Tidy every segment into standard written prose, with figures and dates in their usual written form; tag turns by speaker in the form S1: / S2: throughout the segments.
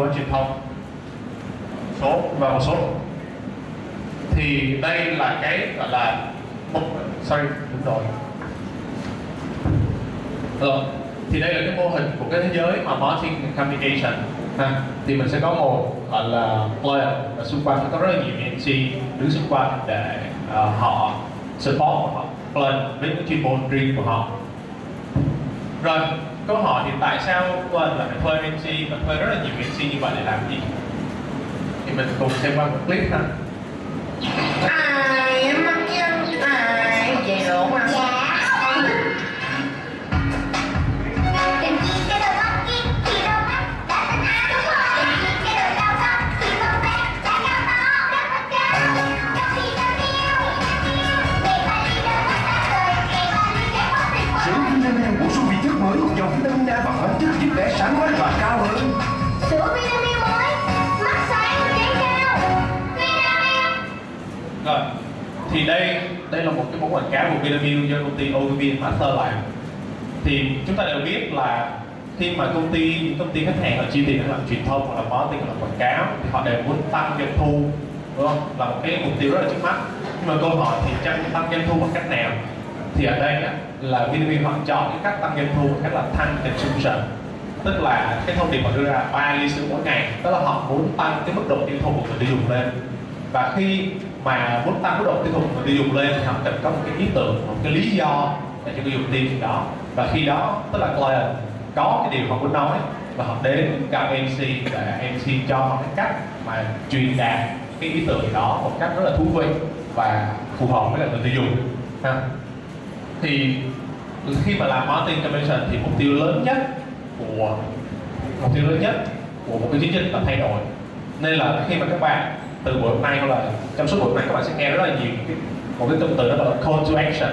S1: thu truyền thông số và một số. Thì đây là cái gọi là đúng rồi. Thì đây là cái mô hình của cái thế giới mà marketing and communication. Thì mình sẽ có một gọi là player, và xung quanh có rất là nhiều MC đứng xung quanh để họ support, họ plan với những chuyên môn riêng của họ. Rồi, câu hỏi thì tại sao plan là phải thuê MC và thuê rất là nhiều MC như vậy để làm gì? Thì mình cùng xem qua một clip ha.
S2: Ai em mắc chân, ai chị đúng không?
S3: Dòng vitamin A và khoáng chất giúp trẻ sáng hóa và cao hơn.
S4: Sữa vitamin mới, mắt sáng và trán cao. Vitamin.
S1: Rồi, thì đây là một cái món quảng cáo của Phibious do công ty OVP Master làm. Thì chúng ta đều biết là khi mà những công ty khách hàng họ chi tiền để làm truyền thông hoặc là marketing hoặc là quảng cáo thì họ đều muốn tăng doanh thu, đúng không? Là một cái mục tiêu rất là trước mắt. Nhưng mà câu hỏi thì tăng doanh thu bằng cách nào? Thì ở đây là Phibious họ chọn cái cách tăng doanh thu bằng cách là tăng consumption, tức là cái thông điệp họ đưa ra 3 ly sữa mỗi ngày, tức là họ muốn tăng cái mức độ tiêu thụ của người tiêu dùng lên. Và khi mà muốn tăng mức độ tiêu thụ của người tiêu dùng lên thì họ cần có một cái ý tưởng, một cái lý do để cho người dùng tiêu gì đó. Và khi đó tức là client có cái điều họ muốn nói và họ đến gặp MC để MC cho họ cái cách mà truyền đạt cái ý tưởng đó một cách rất là thú vị và phù hợp với người tiêu dùng. Thì khi mà làm marketing communication thì mục tiêu lớn nhất của một cái chiến dịch là thay đổi. Nên là khi mà các bạn từ buổi hôm nay hoặc là trong suốt buổi hôm nay các bạn sẽ nghe rất là nhiều một cái cụm từ đó là call to action,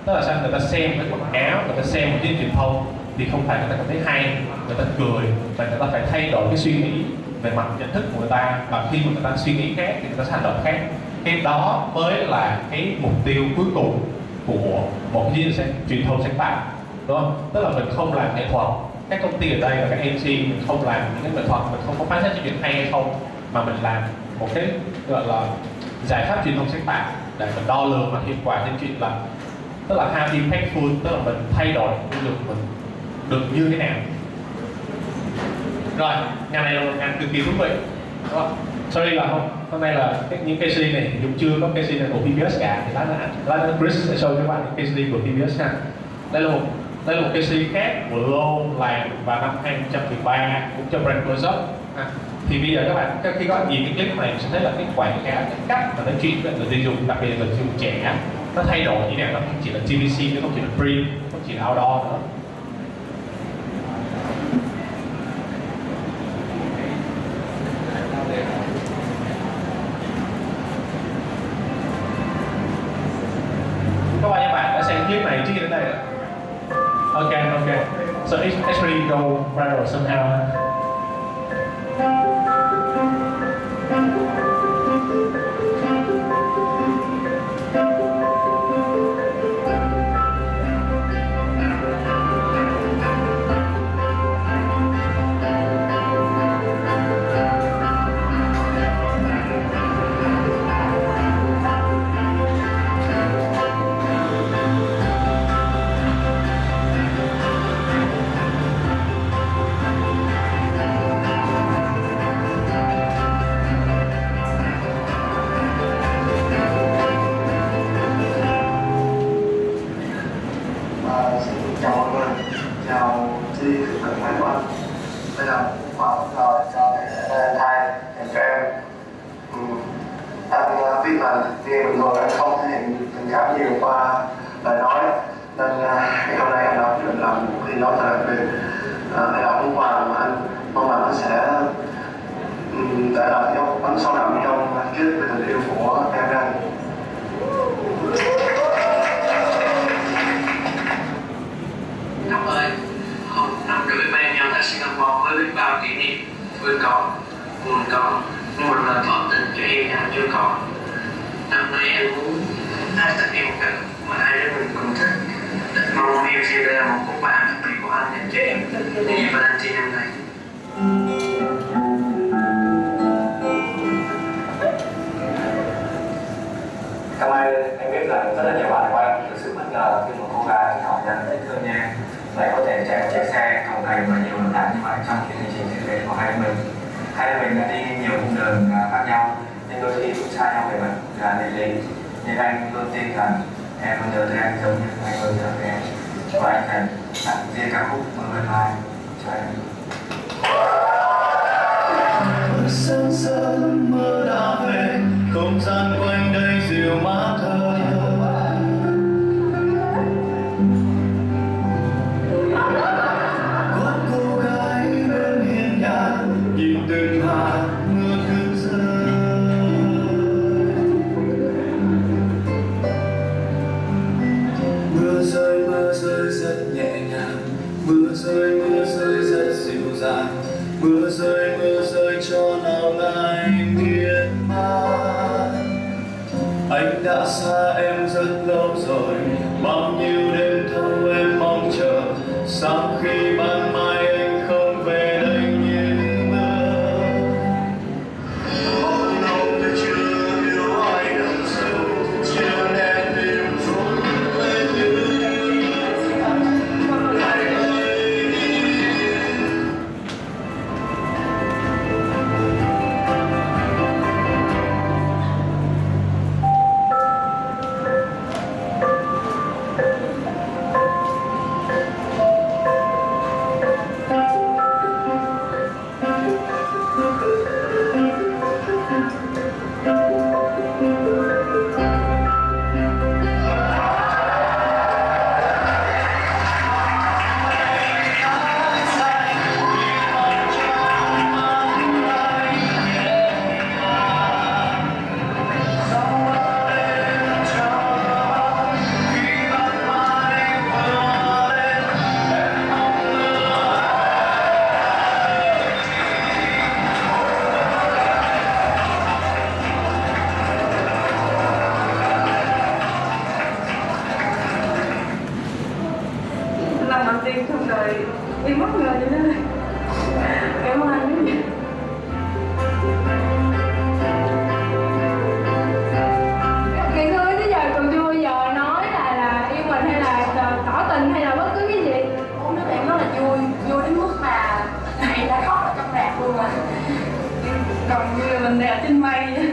S1: tức là sao người ta xem cái quảng cáo, người ta xem một cái truyền thông thì không phải người ta cảm thấy hay, người ta cười, và người ta phải thay đổi cái suy nghĩ về mặt nhận thức của người ta, và khi mà người ta suy nghĩ khác thì người ta sẽ hành động khác. Cái đó mới là cái mục tiêu cuối cùng của một cái truyền thông sáng tạo, đúng không? Tức là mình không làm nghệ thuật, các công ty ở đây và các MC mình không làm những cái nghệ thuật, mình không có phán xét chuyện hay hay không, mà mình làm một cái gọi là giải pháp truyền thông sáng tạo để mình đo lường và hiệu quả trên chuyện là tức là how impactful, tức là mình thay đổi tiêu dùng mình được như thế nào. Rồi, ngành này là một ngành cực kỳ thú vị, đúng không? Sorry là hôm nay là những case study này Dũng chưa có case study nào của Phibious cả, thì lát nữa Chris sẽ show cho các bạn những case study của Phibious ha. Đây là một case study khác của Lô làm vào năm 2013 cũng cho brand close up. Thì bây giờ các bạn khi có nhìn cái clip này sẽ thấy là cái quảng cáo, cái cách mà nói chuyện với người tiêu dùng, đặc biệt là người tiêu dùng trẻ, nó thay đổi như thế nào. Nó không chỉ là TVC, nó không chỉ là print, không chỉ là outdoor nữa. Có bao nhiêu bạn đã xem clip này trước khi đến đây rồi? Okay. So it's actually go viral somehow.
S3: Đây là một lời cho thầy cho em. Anh biết là nghe bình thường anh không thể hiện tình cảm nhiều qua lời nói, nên ngày hôm nay anh đã quyết định làm một khi nói thật là đây là món quà mà anh mong là nó sẽ để lại dấu ấn sâu đậm trong ký ức về tình yêu của em anh.
S5: Ngọc ơi, hôm năm rưỡi bên nhau tại Singapore với biết bao kỷ niệm, vừa có buồn có, một lời tỏ tình cho em nhà chưa có. Năm nay em muốn hát tặng em một cái mà hai đứa mình cùng thích. Mong em sẽ là một cuộc bạn đặc biệt của anh dành cho em. Ngày Valentine năm nay.
S6: hai bên đã đi nhiều cung đường khác nhau, nhưng đôi khi cũng xa nhau về mặt địa lý. Nhưng anh luôn tin rằng em luôn nhớ tới anh giống như anh luôn nhớ tới em, và anh phải tặng riêng ca khúc Mưa Vân Mai cho em.
S1: Sớm sớm mưa đã về, không gian quanh đây dịu mát hơn. Có cô gái bên hiên nhà, nhìn từng hạt mưa cứ rơi. Mưa rơi rất nhẹ nhàng, mưa rơi rất dịu dàng. Mưa rơi cho lòng anh miên man. Anh đã xa em rất lâu rồi, bao nhiêu đêm thâu em mong chờ. Sao khi ban mai anh không về đây như mơ? Ôi lòng tôi chưa yêu ai đằng sâu, chưa nên tim rung lên như
S7: lần đầu tiên trong đời em bất ngờ như thế này. Cảm ơn anh rất nhiều. Ngày xưa tới giờ còn chưa bao giờ nói là yêu mình hay là tỏ tình hay là bất cứ cái gì.
S8: Ủa mấy bạn rất là vui đến mức mà này đã khóc ở trong rạp luôn rồi.
S7: Còn như là mình đẹp trên mây vậy.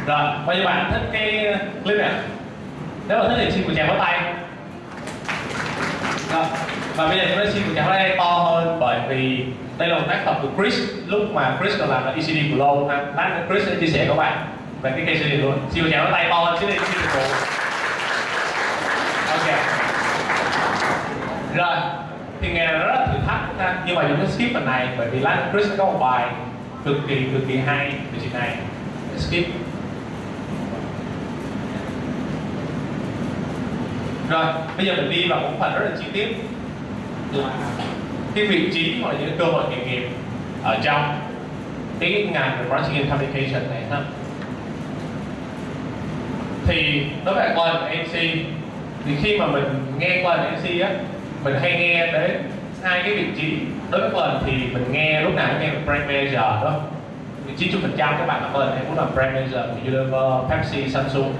S1: Rồi, bao nhiêu bạn thích cái clip này? Nếu mà thích thì xin một tràng vỗ tay. Rồi, và bây giờ chúng ta xin một tràng vỗ tay to hơn, bởi vì đây là một tác phẩm của Chris lúc mà Chris còn làm là ECD của Lâu ha. Lát nữa Chris sẽ chia sẻ các bạn về cái case study luôn. Xin một tràng vỗ tay to hơn chứ đi, xin được. Ok. Rồi, thì nghe rất là thử thách ha, nhưng mà chúng ta skip phần này bởi vì lát nữa Chris sẽ có một bài cực kỳ hay về chuyện này. Skip. Rồi, bây giờ mình đi vào một phần rất là chi tiết là cái vị trí hoặc là những cơ hội nghề nghiệp ở trong cái ngành về Marketing and Communication này ha. Thì đối với coi là MC, thì khi mà mình nghe coi là MC á, mình hay nghe đến hai cái vị trí. Đối với Glenn thì mình nghe lúc nào cũng nghe về brand manager đó. 90% các bạn ở Glenn hay muốn làm brand manager của Unilever, Pepsi, Samsung.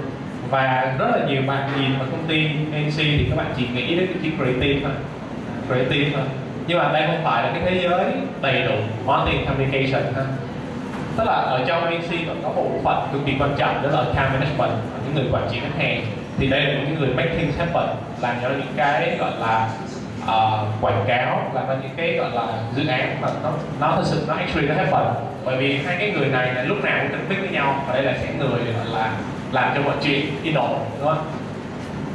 S1: Và rất là nhiều bạn nhìn vào công ty ANC thì các bạn chỉ nghĩ đến cái chữ creative thôi. Nhưng mà đây không phải là cái thế giới đầy đủ marketing communication ha. Tức là ở trong ANC còn có một bộ phận cực kỳ quan trọng đó là account management, những người quản trị khách hàng. Thì đây là những người make things happen, làm cho những cái gọi là quảng cáo, làm cho những cái gọi là dự án mà nó thật sự nó actually nó happen. Bởi vì hai cái người này là lúc nào cũng connect với nhau, và đây là cái người gọi là làm cho mọi chuyện đi nổi, đúng không?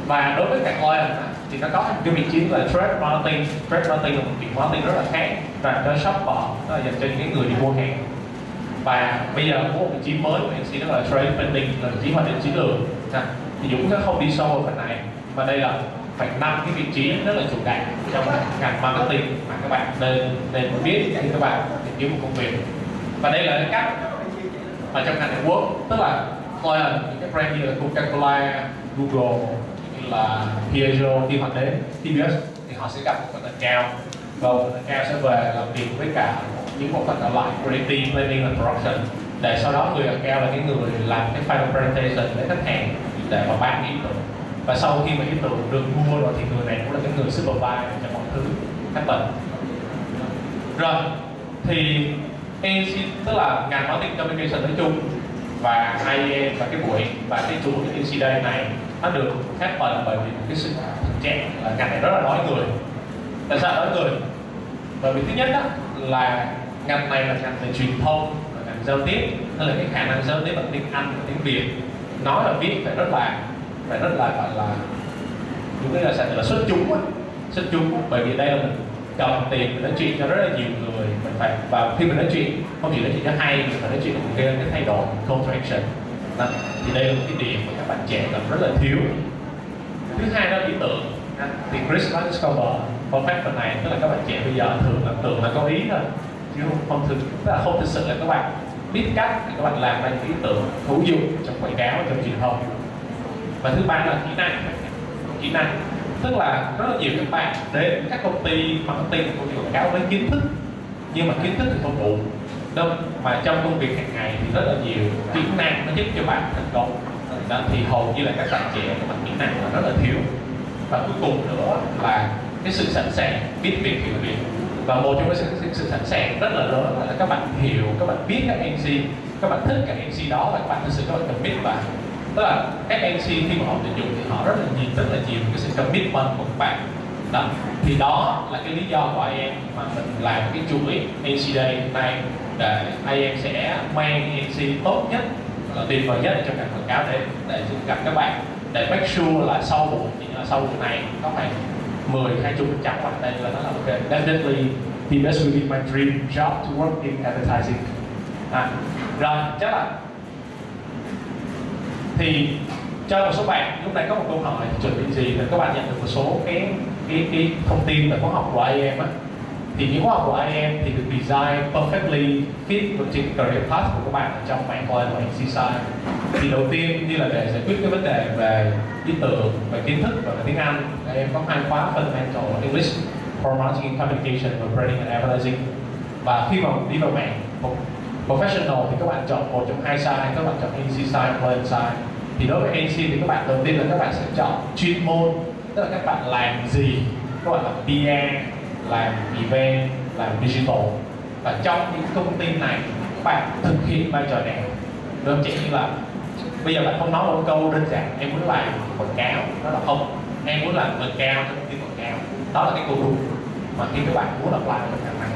S1: Và đối với cả client thì nó có một cái vị trí là trade marketing. Trade marketing là một chuyện marketing rất là khác, dành cho shopper, nó là dành cho những người đi mua hàng. Và bây giờ có một vị trí mới của MC đó là trade branding, là vị trí hoạch định chiến lược. Thì Dũng sẽ không đi sâu vào phần này, và đây là phải 5 cái vị trí rất là chủ đạo trong ngành marketing mà các bạn nên biết khi các bạn tìm kiếm một công việc. Và đây là cái cách ở trong ngành network, tức là client, những cái brand như là Coca-Cola, Google, như là Piaggio khi họ đến Phibious thì họ sẽ gặp một phần cao, và phần cao sẽ về làm việc với cả những bộ phận còn lại, creative, planning và production. để sau đó người account là cái người làm cái final presentation để khách hàng để mà bán ý tưởng. Và sau khi mà ý tưởng được mua rồi thì người này cũng là cái người supervise cho mọi thứ happen. Rồi thì ANC tức là ngành marketing communication nói chung và IM và cái buổi và cái chuỗi cái ANC Day này nó được happen bởi vì một cái sự thực trạng là ngành này rất là nói người. Tại sao nói người? Bởi vì thứ nhất đó là ngành này là ngành về truyền thông, là ngành giao tiếp, nên là cái khả năng giao tiếp bằng tiếng Anh và tiếng Việt nói và viết phải rất là gọi là những cái là xuất chúng á, xuất chúng. Bởi vì đây là mình cầm tiền mình nói chuyện cho rất là nhiều người, mình phải và khi mình nói chuyện không chỉ nói chuyện cho hay, mình phải nói chuyện để gây cái thay đổi call to action. Đó. Thì đây là một cái điểm mà các bạn trẻ cần rất là thiếu. Thứ hai đó là ý tưởng. Thì Chris nói discover perfect phần này, tức là các bạn trẻ bây giờ thường là có ý thôi, chứ không thực tức là không thực sự là các bạn biết cách để các bạn làm ra những ý tưởng hữu dụng trong quảng cáo, trong truyền thông. Và thứ ba là kỹ năng, tức là rất là nhiều các bạn đến các công ty marketing, công ty quảng cáo với kiến thức, nhưng mà kiến thức thì không đủ đâu, mà trong công việc hàng ngày thì rất là nhiều kỹ năng nó giúp cho bạn thành công. Đó, thì hầu như là các bạn trẻ các bạn kỹ năng là rất là thiếu. Và cuối cùng nữa là cái sự sẵn sàng biết việc hiểu việc. Và một trong cái sự sẵn sàng rất là lớn là các bạn hiểu, các bạn biết các MC, các bạn thích các MC đó và các bạn thực sự các bạn commit vào. Tức là các MC khi mà họ tuyển dụng thì họ rất là nhiều cái sự commitment của các bạn. Đó. Thì đó là cái lý do của IM mà mình làm cái chuỗi MC Day hôm nay, để IM sẽ mang MC tốt nhất, tuyệt vời nhất trong ngành quảng cáo để gặp các bạn, để make sure là sau buổi này có khoảng 10-20% bạn đây là nó là ok. Definitely Phibious will be my dream job to work in advertising. Rồi chắc là thì cho một số bạn lúc này có một câu hỏi chuẩn bị gì để các bạn nhận được một số cái thông tin về khóa học của IM á. Thì những khóa học của IM thì được design perfectly fit với trên career path của các bạn ở trong mạng client và agency side. Thì đầu tiên như là để giải quyết cái vấn đề về ý tưởng, về kiến thức và về tiếng Anh, IM có 2 khóa fundamental English for marketing communication và branding and advertising. Và khi mà đi vào mạng professional thì các bạn chọn một trong hai side, các bạn chọn agency side, client side. Thì đối với agency thì các bạn đầu tiên là các bạn sẽ chọn chuyên môn, tức là các bạn làm gì, các bạn làm PR, làm event, làm digital. Và trong những công ty này các bạn thực hiện vai trò nào. Đơn giản như là bây giờ bạn không nói một câu đơn giản em muốn làm quảng cáo, đó là không, em muốn làm quảng cáo trong công ty quảng cáo, đó là cái câu đúng mà khi các bạn muốn apply trong ngành này.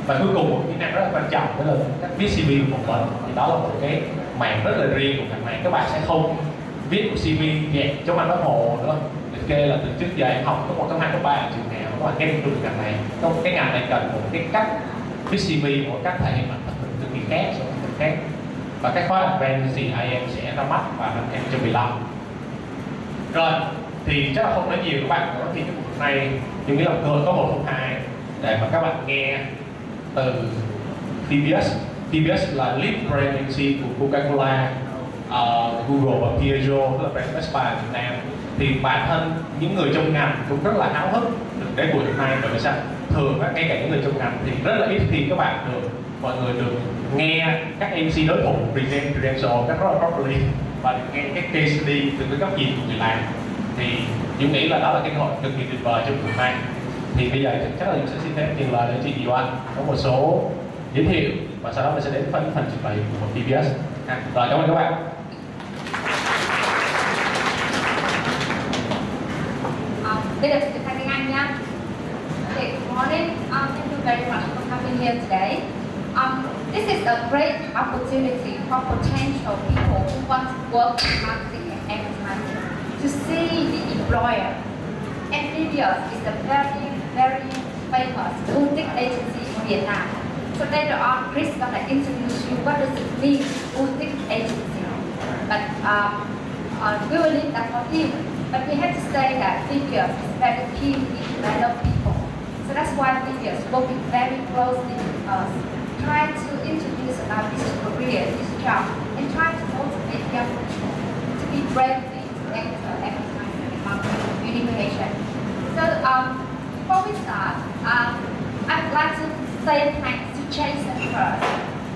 S1: Và cuối cùng một kỹ năng rất là quan trọng đó là các viết CV của phỏng vấn. Thì đó là một cái mảng rất là riêng của ngành này. Các bạn sẽ không viết một CV dạng chống ăn bác hồ nữa, kê là từ trước giờ em học có 1 2 3 ở trường nào, các bạn kết được ngành này. Trong cái ngành này cần một cái cách viết CV, một cách thể hiện bản thân mình cực kỳ khác so với người khác. Và cái khóa advanced thì IM sẽ ra mắt vào năm 2015. Rồi thì chắc là không nói nhiều các bạn nữa, thì cái buổi này nhưng nghĩ là cơ có 1 2 để mà các bạn nghe từ Phibious. Phibious là lead brand agency của Coca-Cola, Google và Piaggio, tức là brand Best Buy ở Việt Nam. Thì bản thân những người trong ngành cũng rất là háo hức được đến buổi hôm nay. Bởi vì sao? Thường ngay cả những người trong ngành thì rất là ít khi các bạn mọi người được nghe các MC đối thủ present credential rất là properly và được nghe các case study từ cái góc nhìn của người làm. Thì Dũng nghĩ là đó là cái cơ hội cực kỳ tuyệt vời trong buổi hôm nay. Thì bây giờ chắc là Dũng sẽ xin phép tiền lời để chị Diệu Anh có một số giới thiệu và sau đó mình sẽ đến phần trình bày của Phibious. Rồi cảm ơn các bạn.
S8: Bây giờ sẽ sang tiếng Anh nhá. Okay, good morning. Thank you very much for coming here today. This is a great opportunity for potential people who want to work in marketing and advertising to see the employer. And Phibious is a very famous boutique agency in Vietnam. So later on, Chris is gonna introduce you what does it mean boutique agency. But we will leave that for him. But we have to say that Phibious is very keen to develop people. So that's why Phibious is working very closely with us, trying to introduce about this career, this job, and trying to motivate young people to be bravely to enter advertising and marketing communication. So before we start, I'd like to say thanks to Jason first.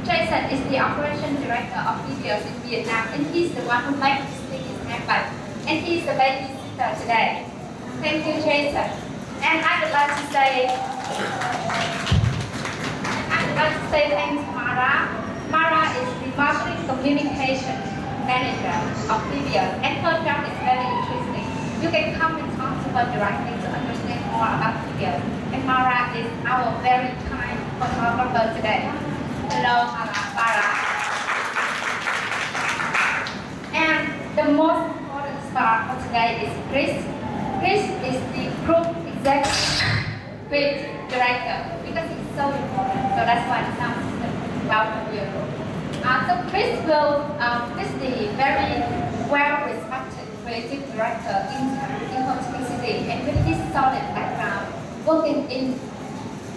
S8: Jason is the operation director of Phibious in Vietnam, and he's the one who makes this thing happen. And he's the babysitter today. Thank you, Jason. And I would like to say thanks to Mara. Mara is the marketing communication manager of Phibious, and her job is very interesting. You can come and talk to her directly to understand more about Phibious. And Mara is our very kind photographer today. Hello, Mara. And the most important star for today is Chris. Chris is the group executive director because it's so important. So that's why the sound system welcome you. So Chris is the very well-respected creative director in Ho Chi Minh City, and with his solid background, working in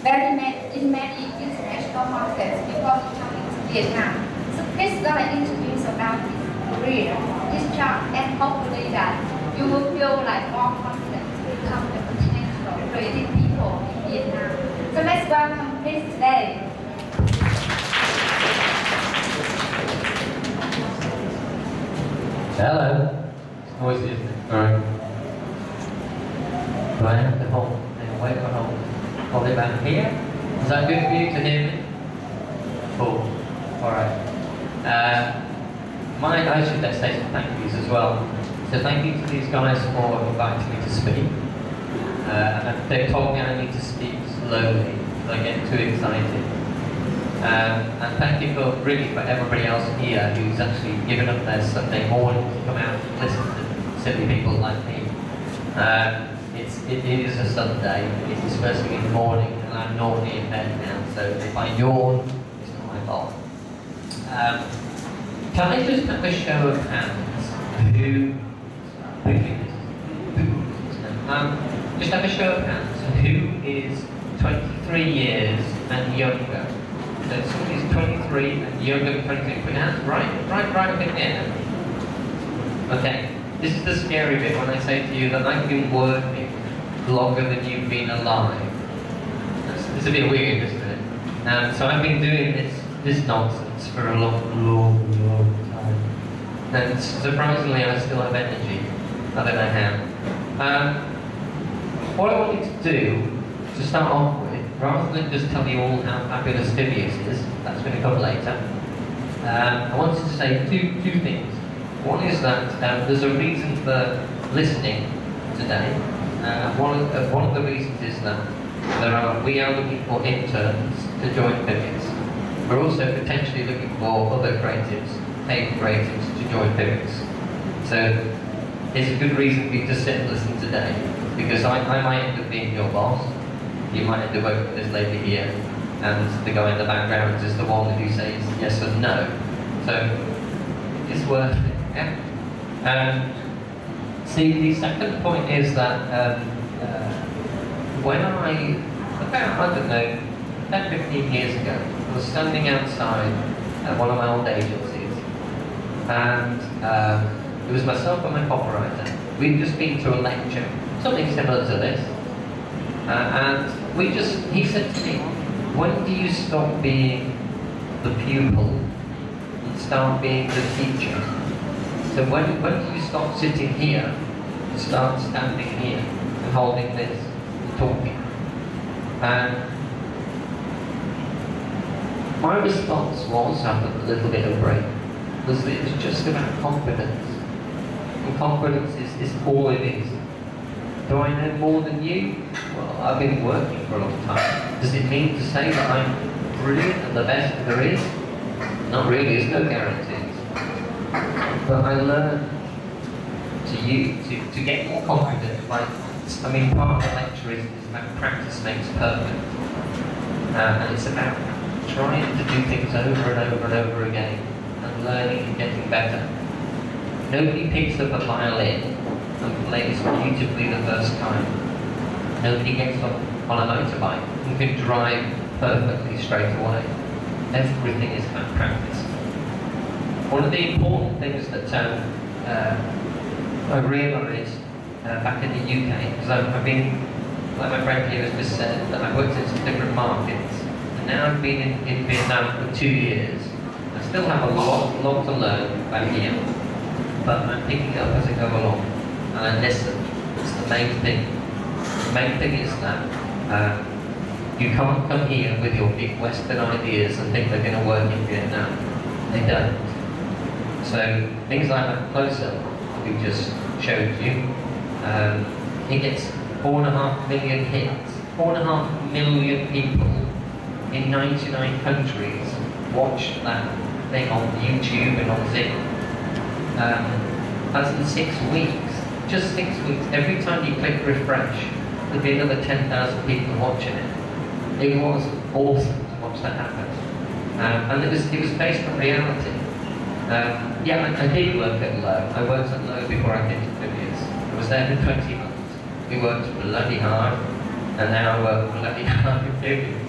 S8: many international markets before he coming to Vietnam. So Chris is gonna introduce about his career, his job, and hopefully that you will feel like more confident to become the potential creative people in Vietnam. So let's welcome Chris today.
S9: Hello. It's noisy, isn't it? Alright. Do I have to hold hold it back here? Is that good for you to hear me? Cool. Alright. I should say some thank yous as well. So thank you to these guys for inviting me to speak. And they told me I need to speak slowly, so I get too excited. And thank you for everybody else here who's actually given up their Sunday morning to come out and listen to silly people like me. It is a Sunday, it is first thing in the morning, and I'm normally in bed now, so if I yawn, it's not my fault. Can I just have a show of hands just have a show of hands who is 23 years and younger? So somebody who's 23 and younger than 23, put your hands right up in there. Okay, this is the scary bit when I say to you that I've been working longer than you've been alive. It's a bit weird, isn't it? So I've been doing this nonsense for a long time. And surprisingly, I still have energy. I don't know how. What I want you to do, to start off with, rather than just tell you all how fabulous Phibious is, that's going to come later, I wanted to say two things. One is that there's a reason for listening today. One of the reasons is that we are looking for interns to join Phibious. We're also potentially looking for other creatives, paid creatives, to join Phibious. So it's a good reason for you to sit and listen today, because I might end up being your boss. You might end up working with this lady here, and the guy in the background is the one who says yes and no. So it's worth it. Yeah? See, the second point is that when about 10-15 years ago, I was standing outside one of my old agencies, and it was myself and my copywriter. We'd just been to a lecture, something similar to this, and he said to me, when do you stop being the pupil and start being the teacher? So when do you stop sitting here and start standing here and holding this and talking? And my response was, after a little bit of break, was that it was just about confidence. And confidence is all it is. Do I know more than you? Well, I've been working for a long time. Does it mean to say that I'm brilliant and the best there is? Not really, there's no guarantees. But I learned to get more confident part of the lecture is about practice makes perfect. And it's about trying to do things over and over and over again and learning and getting better. Nobody picks up a violin and plays beautifully the first time. Nobody gets on a motorbike and can drive perfectly straight away. Everything is about practice. One of the important things that I realised back in the UK, because I've been, like my friend here has just said, that I've worked in some different markets, and Now I've been in Vietnam for 2 years. I still have a lot to learn back here, but I'm picking it up as I go along. And I listen. It's the main thing. The main thing is that you can't come here with your big Western ideas and think they're going to work in Vietnam. They don't. So things like that close-up we just showed you, it gets 4.5 million hits. 4.5 million people in 99 countries watch that thing on YouTube and on Zing. As in 6 weeks, just 6 weeks, every time you click refresh, there'll be another 10,000 people watching it. It was awesome to watch that happen. And it was based on reality. Yeah, I did work at Lowe. I worked at Lowe before I came to Phibious. I was there for 20 months. We worked bloody hard, and now I work bloody hard in Phibious.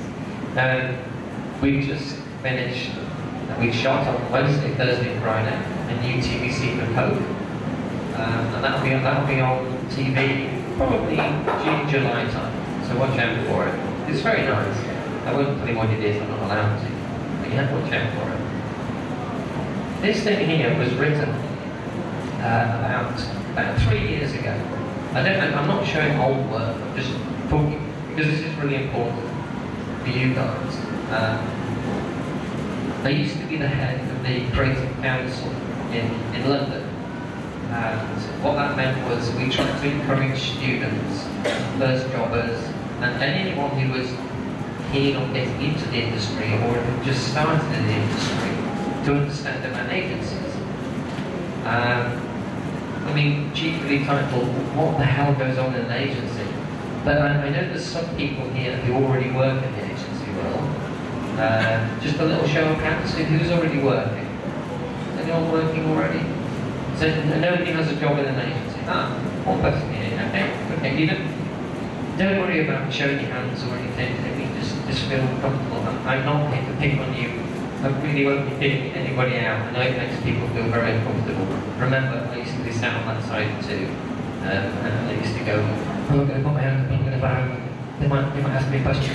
S9: We just finished, we shot on Wednesday, Thursday and Friday a new TV sequel Hope. And that'll be on TV probably June, July time. So watch out for it. It's very nice. I won't tell you what it is, I'm not allowed to. But you have to watch out for it. This thing here was written about 3 years ago. I'm not showing old work, I'm just talking, because this is really important for you guys. I used to be the head of the Creative Council in London. And what that meant was we tried to encourage students, first jobbers, and anyone who was keen on getting into the industry or had just started in the industry to understand about agencies. I mean, chiefly titled, what the hell goes on in an agency? But I know there's some people here who already work in the agency world. Just a little show of hands, who's already working? Is anyone working already? So nobody has a job in an agency. One person here, okay, you don't worry about showing your hands or anything, just feel comfortable. I'm not here to pick on you. I really won't be picking anybody out. I know it makes people feel very uncomfortable. Remember, I used to be sat on that side too, and I used to go, oh, I'm going to put my hand up, I'm going to bow. They might ask me a question.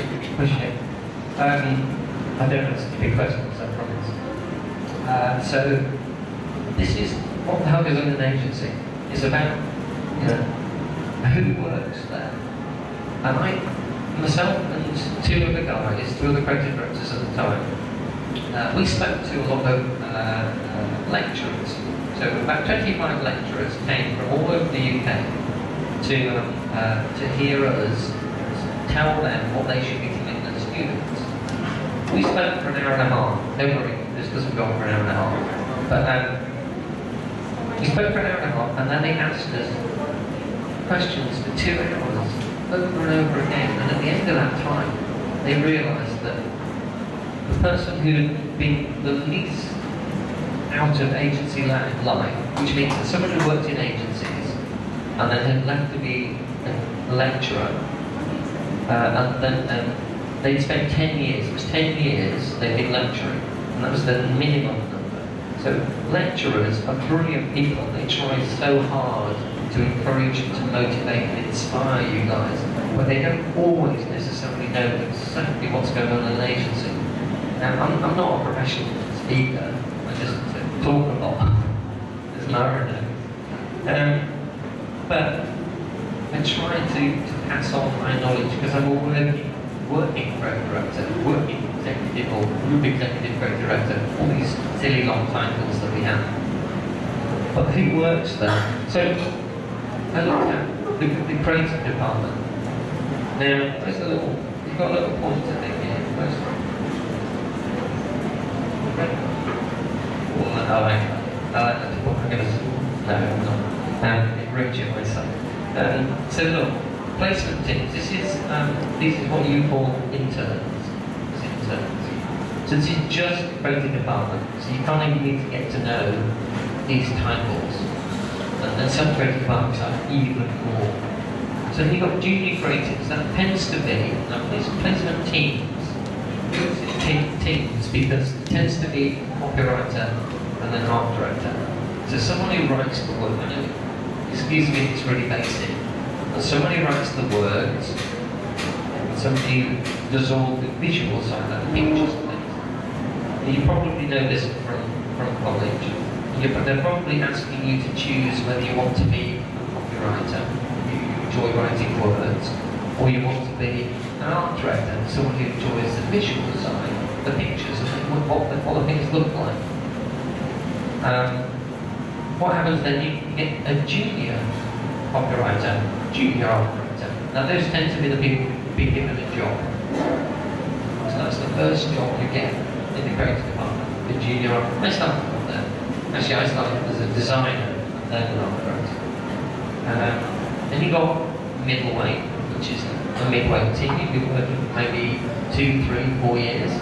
S9: I don't ask big questions, I promise. So this is what the hell goes on in an agency. It's about, who works there. And myself and two other creative directors at the time, we spoke to a lot of lecturers. So about 25 lecturers came from all over the UK to hear us tell them what they should be telling their students. We spoke for an hour and a half. Don't worry, this doesn't go on for an hour and a half. But we spoke for an hour and a half, and then they asked us questions for 2 hours, over and over again. And at the end of that time, they realised that the person who had been the least out of agency life, which means that someone who worked in agencies and then had left to be a lecturer, and then they'd spent 10 years, it was 10 years they'd been lecturing, and that was the minimum number. So lecturers are brilliant people. They try so hard to encourage and to motivate and inspire you guys, but they don't always necessarily know exactly what's going on in an agency. Now, I'm not a professional speaker, I just talk a lot, as Lara knows. But I try to pass on my knowledge because I'm already working creative director, working executive or group executive creative director, all these silly long titles that we have. But who works there? So I looked at the creative department. Now, there's you've got a little pointer thing here. It ruins your eyesight. So look, placement teams. This is what you call interns. So this is just the creative department. So you can't even need to get to know these titles. And some creative departments are even more. So you've got junior creatives. That tends to be these placement teams. Teams because it tends to be copywriter and then art director. So someone who writes the work, excuse me, it's really basic, but someone who writes the words, somebody who does all the visual side, like the pictures and things. And you probably know this from college. They're probably asking you to choose whether you want to be a copywriter, you enjoy writing words, or you want to be an art director, someone who enjoys the visual side, the pictures, and what the things look like. What happens then? You get a junior copywriter, junior art director. Now those tend to be the people who've been given a job. So that's the first job you get in the creative department, the junior art. I started from there. Actually, I started as a designer and then an art director. Then you got middleweight, which is a midweight team. You've been working maybe 2, 3, 4 years.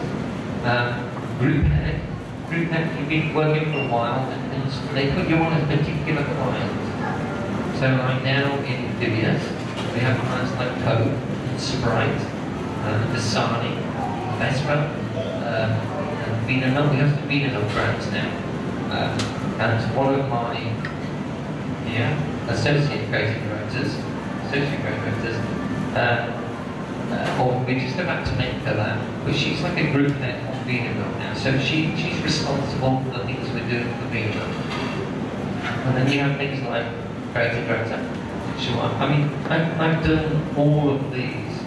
S9: Group head, you've been working for a while, and they put you on a particular client. So right now in Phibious, we have clients like Coke, Sprite, Dasani, Vespa, and we have some Vino brands now. And one of my associate creative directors, or we're just about to make her that, but she's like a group head on Vino now, so she's responsible for the things we're doing for Vino. And then you have things like creative director. Sure. I mean, I've done all of these.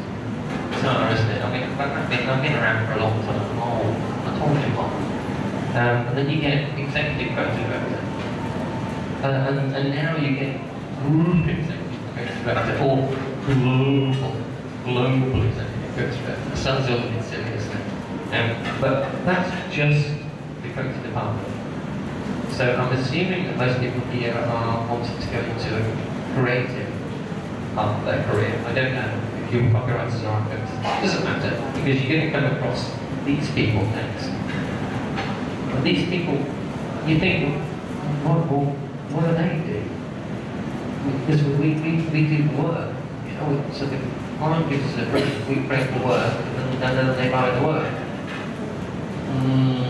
S9: It's hard, isn't it? I mean, I've been around for a long time. I told you what. And then you get executive creative director. And now you get group executive creative director, or global executive creative director. It sounds a little bit silly, isn't it? But that's just the creative department. So I'm assuming that most people here are wanting to go into a creative part of their career. I don't know if you're copywriters or architects. It doesn't matter, because you're going to come across these people next. And these people, you think, what do they do? Because we do work. You know, so the client gives us a brief, we break the work, and then they buy the work.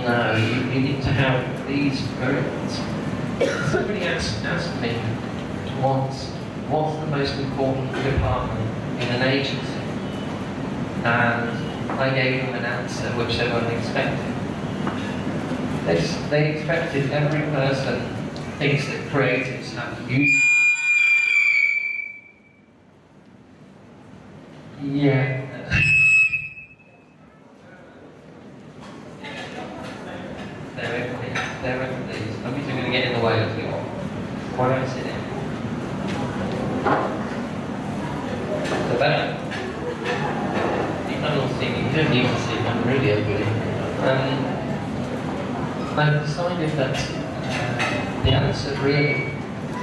S9: No, you need to have these variables. Somebody asked me what's the most important department in an agency, and I gave them an answer which they weren't expecting. They expected every person thinks that creatives have to use. Yeah. Please. Nobody's going to get in the way of you. Why don't you sit in? So that, you can't all see me, you don't need to see me, I'm really ugly. I've decided that the answer really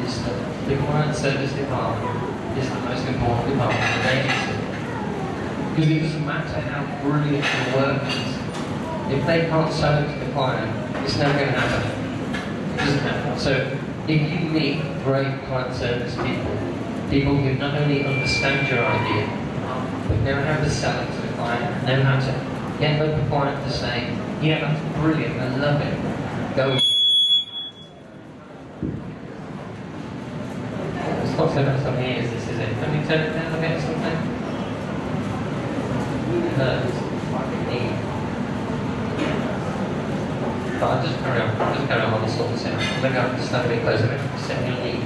S9: is that the client service department is the most important department in an agency. Because it doesn't matter how brilliant your work is, if they can't sell it to the client, it's never going to happen. It doesn't happen. So if you meet great client service people who not only understand your idea, but know how to sell it to the client, know how to get the client to say, yeah, that's brilliant, I love it, go with it. It's not so much on ears, this is it. Can you turn it down a bit or something? It hurts. But I'll just carry on on the sort of sound. I'm going to have to stand a bit closer, set your knee.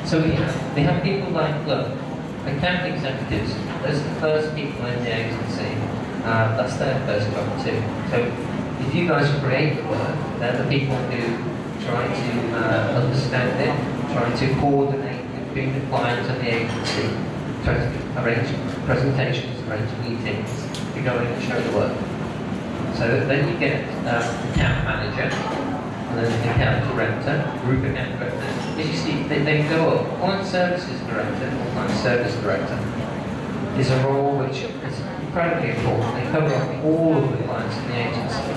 S9: So we have people like, look, account executives, those are the first people in the agency. That's their first job too. So if you guys create the work, they're the people who try to understand it, try to coordinate between the client and the agency, try to arrange presentations, arrange meetings, to go in and show the work. So then you get account manager, and then account director, group account director. As you see, they go up. Client services director, or client service director, is a role which is incredibly important. They cover up all of the clients in the agency,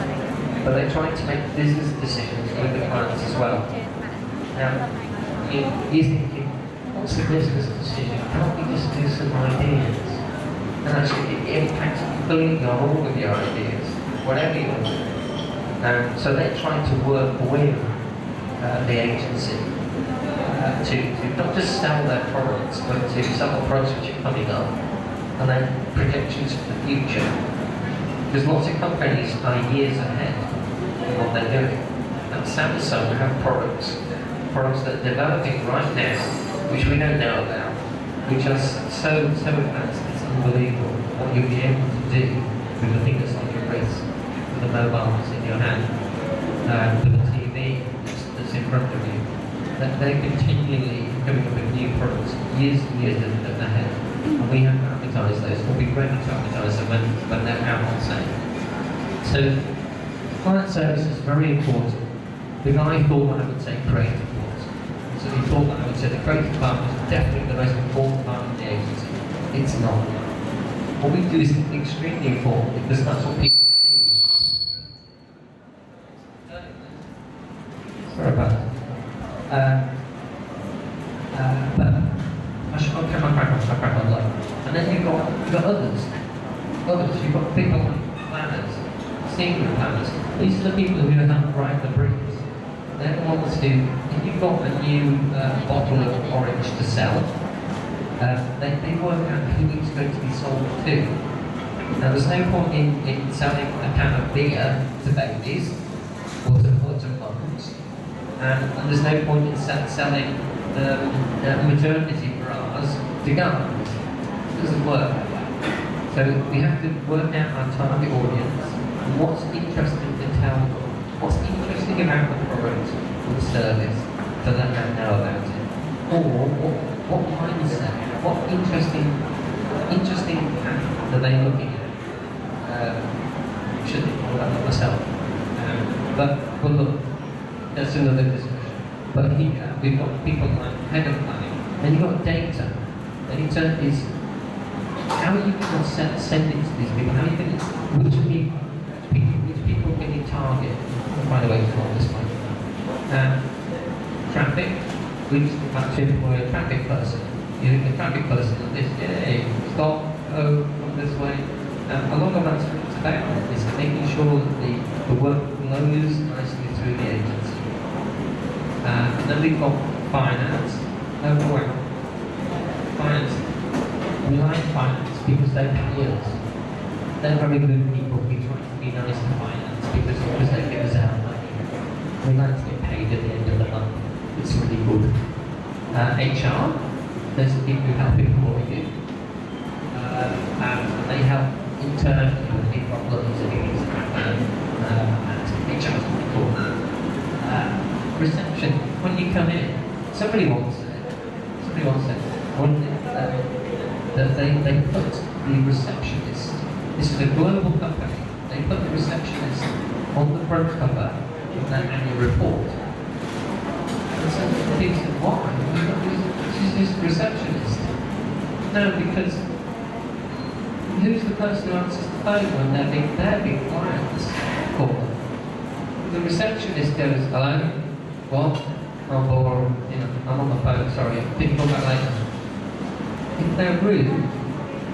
S9: but they're trying to make business decisions with the clients as well. Now, you're thinking, what's the business decision? Can't we just do some ideas? And actually, it impacts completely on all of your ideas, whatever you're doing. So they're trying to work with the agency to not just sell their products, but to sell the products which are coming up, and then projections for the future. Because lots of companies are years ahead of what they're doing. And Samsung have products that are developing right now, which we don't know about, which are so advanced, it's unbelievable what you'll be able to do with the fingers on your wrist, with the mobiles in your hand, with the TV that's in front of you. That they're continually coming up with new products, years and years ahead. And we have to advertise those, we'll be ready to advertise them when they're out on sale. So, client service is very important. The guy thought I would say creative was. So he thought that I would say the creative department is definitely the most important part of the agency. It's not. What we do is extremely important because that's what people see. Sorry about that. But I'll crack on like. And then you've got others. You've got people like planners, senior planners. These are the people who help write the briefs. They're the ones who, if you've got a new bottle of orange to sell, they work out who it's going to be sold to. Now there's no point in selling a can of beer to babies or to mums, and there's no point in selling maternity bras to guys. It doesn't work. So we have to work out our target audience and what's interesting to tell them, what's interesting about the product or the service so that they know about it. Or what mindset, what interesting path are they looking at? Shouldn't talk about that myself. But look, that's another discussion. But here we've got people like head of planning, then you've got data. Data is how are you going to send it to these people? How are you going to, which people can you target? By the way, it's not this one. Traffic, we just have to employ a traffic person. The traffic person is this, yay, stop, go, come this way. A lot of that's what it's about is making sure that the work flows nicely through the agency. And then we've got finance. Finance. We like finance because they pay us. They're very good people. We try to be nice to finance because they give us our money. We like to get paid at the end of the month. It's really good. HR, there's the people who help employ you. And they help internally with big problems and things like that. HR is pretty cool. Reception, when you come in, somebody wants it. That they put the receptionist, this is a global company, they put the receptionist on the front cover of their annual report. And so people said, why? She's this receptionist. No, because who's the person who answers the phone when their big clients call them? The receptionist goes, hello? What? I'm bored, I'm on the phone, sorry, pick you back later. If they're rude,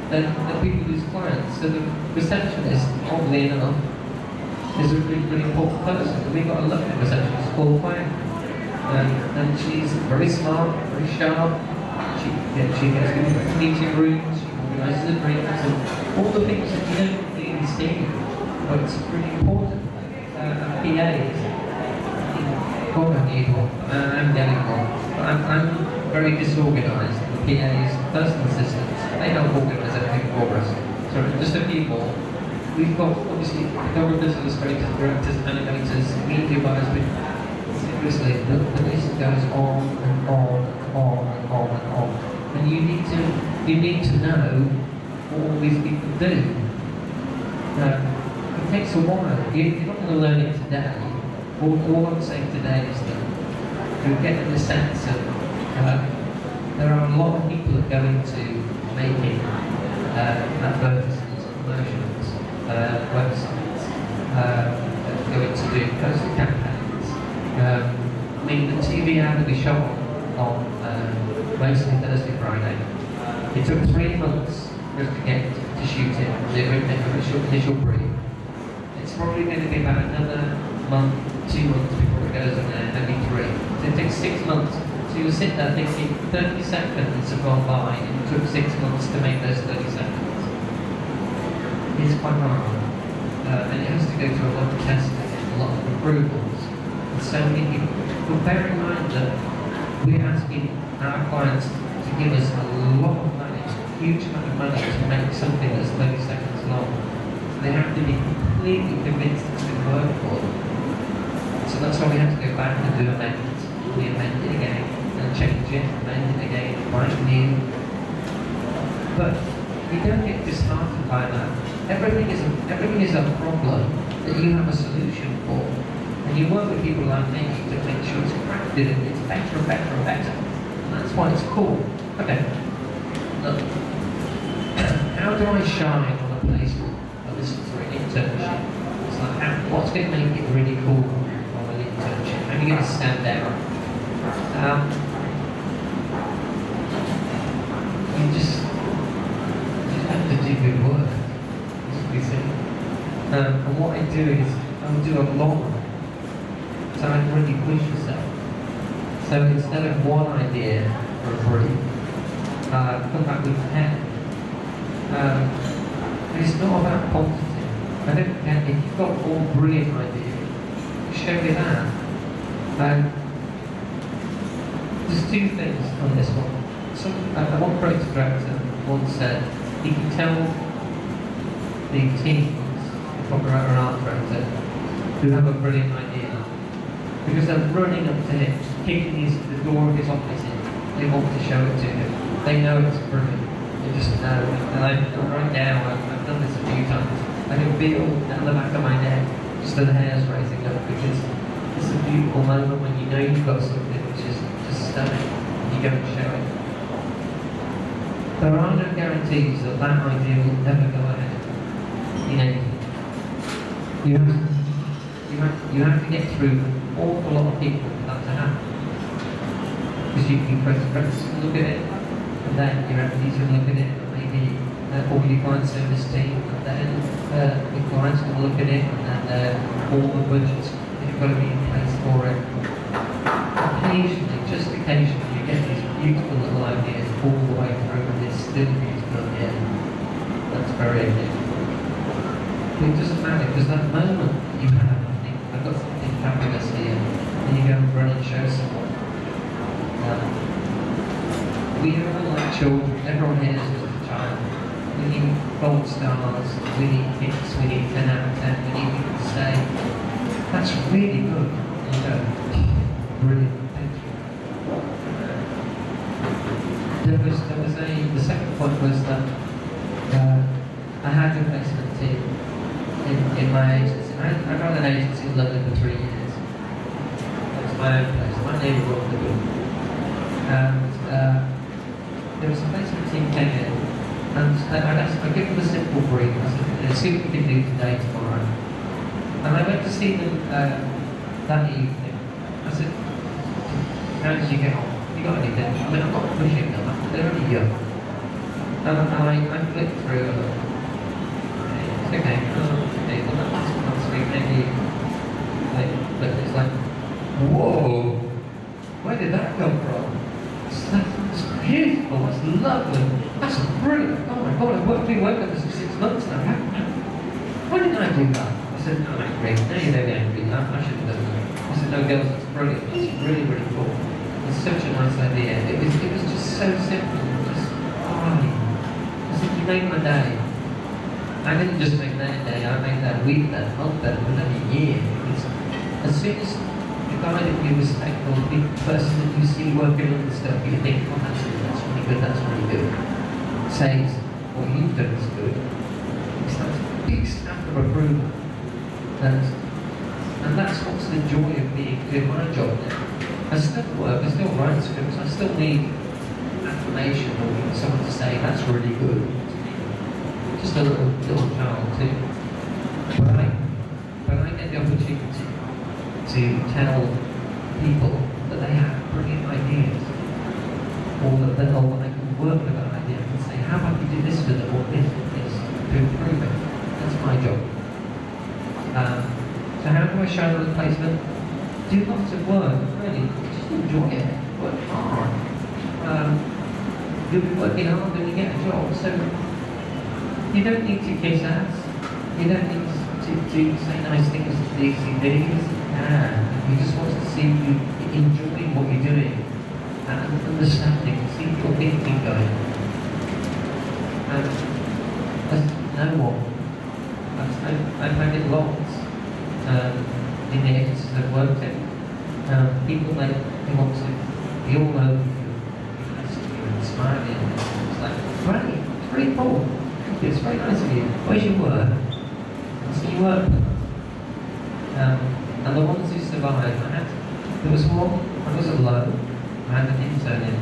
S9: then people lose clients. So the receptionist, oddly enough, is a really important person. And we've got a lovely receptionist called Wang. And she's very smart, very sharp. She gets into meeting rooms, she organises the drinks, and all the things that you don't really see, but it's really important. PAs. God, I need one. I'm getting one. But I'm very disorganised. The PAs, personal assistants, they help organise everything for us. So just a few more. We've got, obviously, photographers, illustrators, directors, animators, media buyers, but seriously, the list goes on and on and on and on and on. And you need to know what all these people do. It takes a while. You're not going to learn it today. All I'm saying today is that you're getting the sense of there are a lot of people that go into making advertisements, promotions, websites, go into doing poster campaigns. I mean, the TV ad that we shot on mostly Thursday, Friday. It took 3 months for us to get to shoot it, the initial brief. It's probably going to be about another month, 2 months before it goes on there, maybe 3. So it takes 6 months. So you'll sit there thinking 30 seconds have gone by and it took 6 months to make those 30 seconds. is quite hard. And it has to go through a lot of testing and a lot of approvals. And so many people. But bear in mind that we're asking our clients to give us a lot of money, a huge amount of money to make something that's 30 seconds long. They have to be completely convinced it's going to work for them. So that's why we have to go back and do amendments. We amend it again and change it, amend it again, write new. But you don't get disheartened by that. Everything is a problem that you have a solution for. And you work with people like me to make sure it's crafted and it's better and better and better. And that's why it's cool. Okay. Look. How do I shine on a placement? Oh, this is for an internship. It's like, what's going to make it really cool on an internship? How are you going to stand out? You just have to do good work. That's what we say. And what I do is, I'll do a lot. So I can really push yourself. So instead of one idea for free, come back with 10. It's not about quantity. I don't care if you've got all brilliant ideas, show me that. There's two things on this one. One creative director once said, you can tell the teams, the copywriter and art director, who have a brilliant idea, because they're running up to him, kicking the door of his office in. They want to show it to him. They know it's brilliant. They just know. And right now, I've done this a few times. I can feel down the back of my neck, just the hairs raising up, because it's a beautiful moment when you know you've got something which is just stunning, and you go and show it. There are no guarantees that that idea will never go ahead in anything. You have to get through an awful lot of people for that to happen. Because you can press look at it, and then your MPs will look at it, and maybe all your client service team, and then your clients will look at it, and then all the budgets you've got to be in place for it. Occasionally, just occasionally, you get these beautiful little ideas all the way through, and it's still beautiful at the end. That's very amazing. But it doesn't matter, because that moment you have, I think, I've got something fabulous here, and you go and run and show someone. We are all like children, everyone here is a child. We need gold stars, we need kicks, we need 10 out of 10, we need people to say, that's really good. And you go, brilliant, thank you. The second point was that I had a placement team in my agency. I ran an agency in London for 3 years. That was my own place, my neighbourhood of the book. And there was a placement team came in, and I gave them a simple brief. I said, see what we can do today, tomorrow. And I went to see them that evening. I said, how did you get on? You got anything? I mean, I'm not pushing them, they're only young. And I flipped through and it's okay, well that's sweet, maybe. But it's like, whoa, where did that come from? It's beautiful, that's lovely, that's brilliant. Oh my god, I've been working on this for 6 months now. Why didn't I do that? I said, no, I'm angry. Now you know me angry. I should have done that. I said, no girls, that's brilliant. That's really, really cool. It's such a nice idea. It was just so simple. Just fine. I said, you made my day. I didn't just make that day, I made that week, that month, that year. Because as soon as the guy that you respect, or the big person that you see working on the stuff, you think, oh, that's really good, that's really good. Says, what you've done is good. It's that big stamp of approval. And that's what's the joy of doing my job now. I still work, I still write scripts, I still need affirmation or someone to say, that's really good. Just a little child too. But I get the opportunity to tell people that they have brilliant ideas, or that I can work with that idea and say, how about you do this with it, or this to improve it. That's my job. So how do I show the placement? Do lots of work, really. Just enjoy it. Work hard. You'll be working hard when you get a job. So you don't need to kiss ass. You don't need to say nice things to the ECBs. He just wants to see you enjoying what you're doing and understanding, see your thinking going. And no one. I've had it lots in the agencies I've worked in. People they want to be all over you, and smiling. It's like, great, it's really cool. It's very nice of you. Where's your work? So you work with them. And the ones who survived, there was one, I was alone, I had an intern in,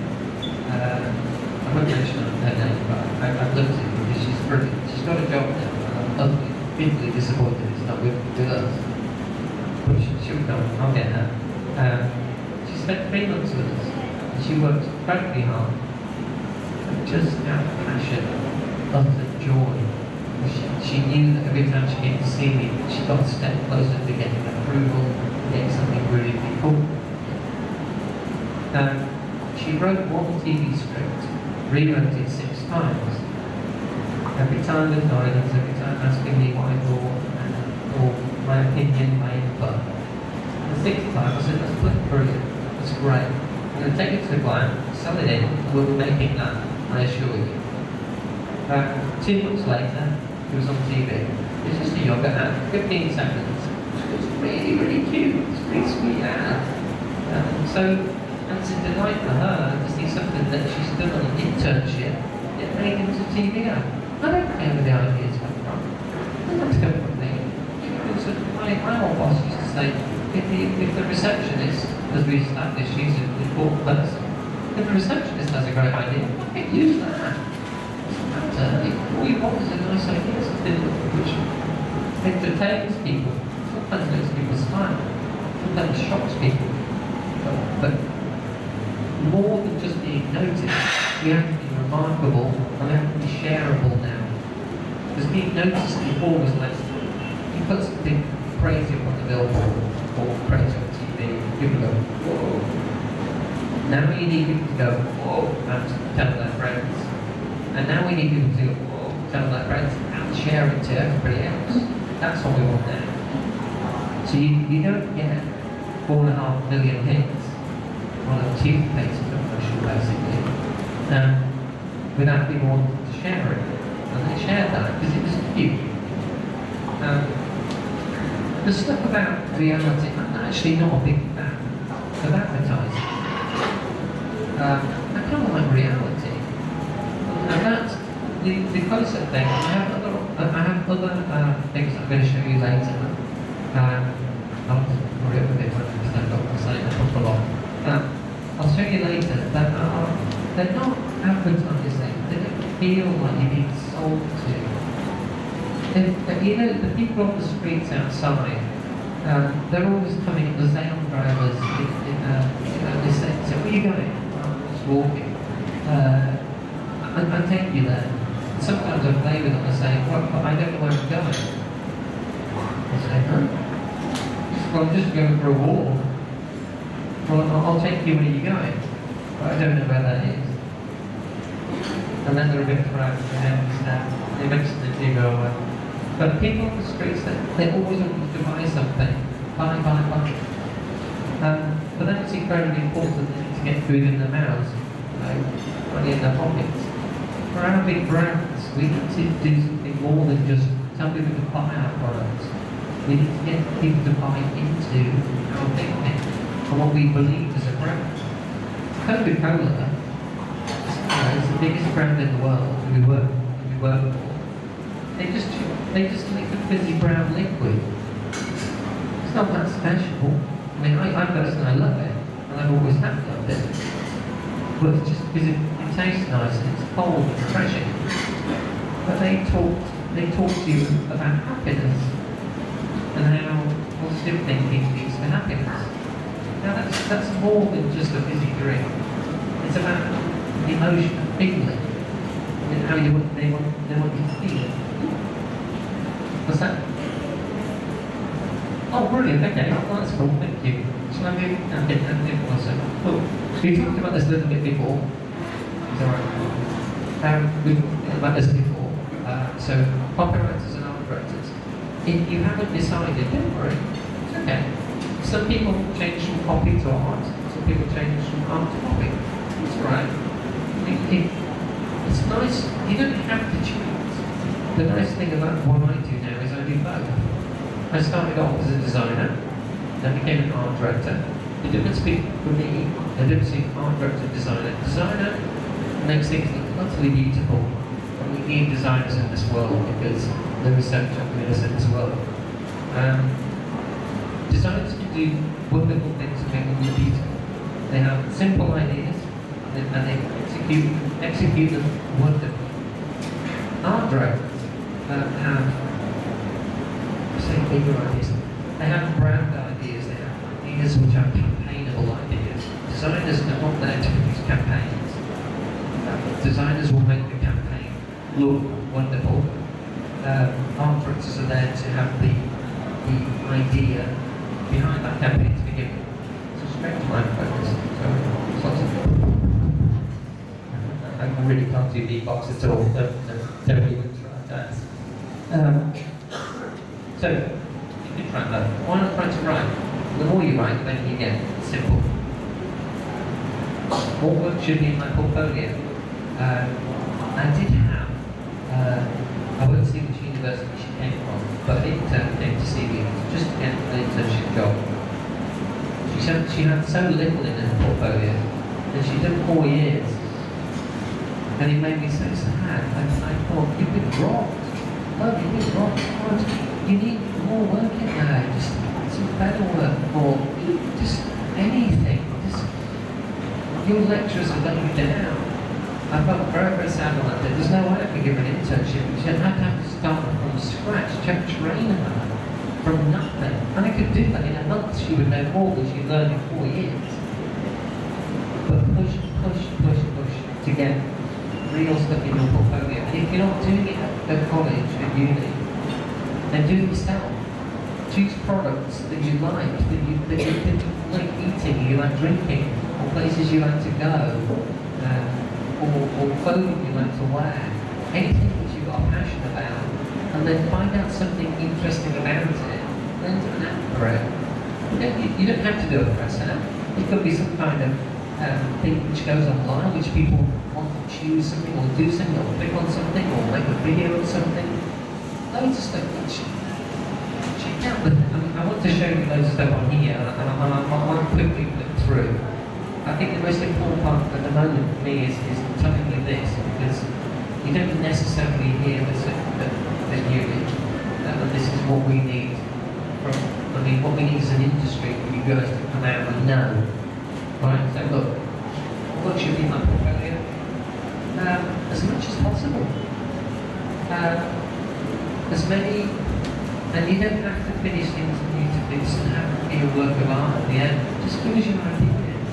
S9: I won't mention her name, but I've looked at her because she's brilliant. She's got a job now, and I'm utterly disappointed it's not with us. But she'll come, I'll get her. She spent 3 months with us, and she worked incredibly hard, just out of passion, utter joy. She knew that every time she came to see me, she got a step closer to getting approval, getting something really cool. She wrote one TV script, rewrote it 6 times. Every time with guidance, every time asking me what I thought, or my opinion, my input. The 6th time I said, let's put it through it. That's great. I'm going to take it to the client, sell it in, and we'll make it that, I assure you. 2 months later, it was on TV. It's just a yoga ad, 15 seconds. It was really, really cute. It's really sweet ad. And it's a delight for her to see something that she's done on an internship get made into a TV ad. I don't care where the ideas come from. It doesn't come from me. My old boss used to say, if the receptionist, as we established, she's an important person, if the receptionist has a great idea, use that. All you want is a nice idea, something which entertains people, sometimes makes people smile, sometimes shocks people. But more than just being noticed, we have to be remarkable and we have to be shareable now. Because being noticed before was like, you put something crazy up on the billboard or crazy on TV, people go, whoa. Now you need people to go, whoa, and tell their friends. And now we need people to go, whoa, tell their friends and share it to everybody else. That's what we want now. So you don't get 4.5 million hits on a toothpaste commercial, basically, without being wanting to share it. And they shared that because it was cute. The stuff about reality, I'm actually not a big fan of advertising. I kind of like reality. And that's the close-up thing. I have other things I'm going to show you later. I'll hurry up a bit because I've got my slide up a lot. I'll show you later that they're not advertising. They don't feel like you're being sold to. You know, the people on the streets outside, they're always coming, the Xeon drivers, they say, so where are you going? I'm just walking. I take you there. Sometimes I play with them and say, well, but I don't know where I'm going. I say, huh? Well, I'm just going for a walk. Well, I'll take you where you're going. But I don't know where that is. And then they're a bit proud of their hands. They mention the do go away. But people on the streets, they always want to buy something. Buy. But then it's incredibly important that they need to get food in their mouths, money in their pockets. For our big brands, we need to do something more than just tell people to buy our products. We need to get people to buy into our thinking and what we believe as a brand. Coca-Cola is the biggest brand in the world that we work for. They just make a fizzy brown liquid. It's not that special. I mean, I personally love it, and I've always have loved it. But it's just because it tastes nice and it's cold and refreshing. But they talk to you about happiness and how positive thinking leads to happiness. Now that's more than just a fizzy drink. It's about emotion and feeling. And how they want you to feel. What's that? Oh, brilliant, okay, well, that's cool, thank you. Shall I move? Cool. We talked about this a little bit before. It's alright. We talked about this before. So, copywriters and art directors. If you haven't decided, don't worry, it's okay. Some people change from copy to art, some people change from art to copy. It's alright. It's nice, you don't have to choose. The nice thing about what I do now is I do both. I started off as a designer, then became an art director. The difference for me, the difference between art director and designer. Designer makes things look utterly beautiful. And we need designers in this world because there is so much ugliness in this world. Designers can do wonderful things and make them look beautiful. They have simple ideas and they execute them wonderfully. Art directors have, say, bigger ideas. They have brand ideas, they have ideas which are campaignable ideas. Designers are not there to produce campaigns. Designers will make the campaign look wonderful. Art directors are there to have the idea behind that campaign to begin with. So straight to my focus. I really can't do beatbox at all. Don't even try that. So, you can try that. Why not try to write? The more you write, then you get simple. What work should be in my portfolio? I did have, I won't see which university she came from, but an intern came to see me just to get an internship job. She had so little in her portfolio, and she'd done 4 years. And it made me so sad. I thought, you've been robbed. Oh, you've been robbed. God, you need more work in there. Just some better work, or just anything. Just your lecturers are letting you down. I felt very, very sad on that day. There's no way I could give her an internship. I'd have to start from scratch, to train her from nothing. And I could do that in a month. She would know more than she'd learned in 4 years. But push to get real stuff in your portfolio. And if you're not doing it at college, at uni, then do it yourself. Choose products that you like, that you like eating, you like drinking, or places you like to go, or clothing you like to wear. Anything that you've got a passion about, and then find out something interesting about it, then do an ad for it. You don't have to do a press ad. It could be some kind of thing which goes online, which people want to choose something, or do something, or click on something, or make a video of something. Loads of stuff which check out. But I want to show you loads of stuff on here, and I want to quickly flip through. I think the most important part at the moment for me is telling you this, because you don't necessarily hear this at uni. And this is what we need what we need as an industry for you guys to come out and know. Right, so look, what should be in my portfolio? As much as possible. As many, and you don't have to finish things beautifully, it doesn't have to be a work of art at the end. Just give us your ideas.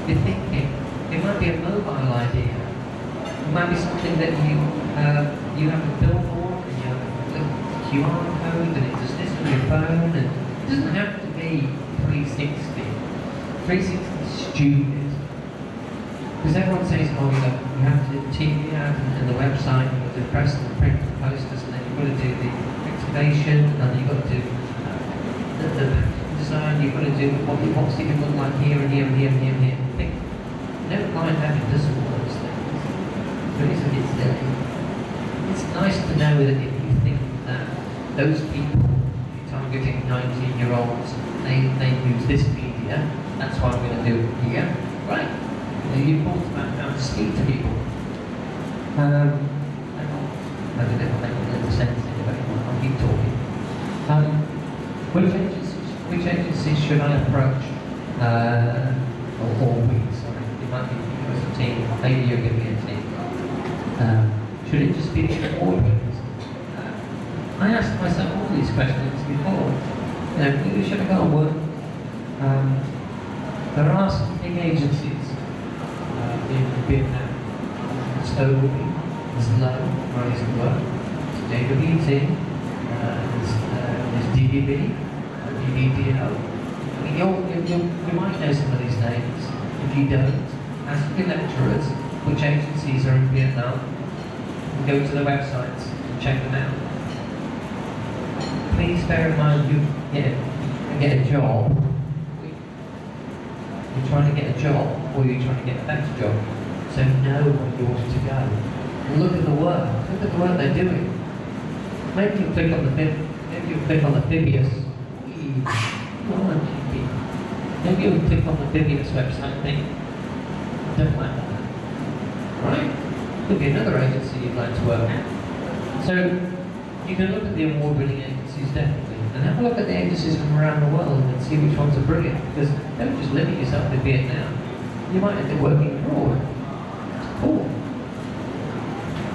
S9: You're thinking, it might be a mobile idea. It might be something that you have a billboard, and you have a little QR code, and it does this on your phone, and it doesn't have to be 360. 360 is stupid. Because everyone says, oh, you have to do the TV ad and the website, you've got to press and print the posters, and then you've got to do the activation, and you've got to do the packaging design, you've got to do what's it going to look like here and here and here and here and here. Think, no blind having does all those things. So it's a bit silly. It's nice to know that if you think that those people, you're targeting 19-year-olds, they use this media, that's why I'm going to do it here, right? You've talked about how to speak to people. I don't know if I'm making a little sense here, but I'll keep talking. Which agencies should I approach? Or we, sorry. It might be because a team, maybe you're giving me a team. Should it just be the award winners? I asked myself all these questions before. Who should I go and work? There are some big agencies in Vietnam. There's Ogilvy, there's Lowe, Rise and Work, there's JWT, there's DDB, DDDO. I mean, you might know some of these names. If you don't, ask your lecturers which agencies are in Vietnam and go to their websites and check them out. please bear in mind you get a job. You're trying to get a job, or you're trying to get a better job. So know where you want to go. And look at the work. Look at the work they're doing. Maybe you click on the Phibious. Come on, GP. Maybe you'll click on the Phibious website and think, I don't like that. Right? Could be another agency you'd like to work at. So you can look at the award-winning agencies definitely, and have a look at the agencies from around the world and see which ones are brilliant. Because don't just limit yourself to Vietnam. You might end up working abroad. Cool.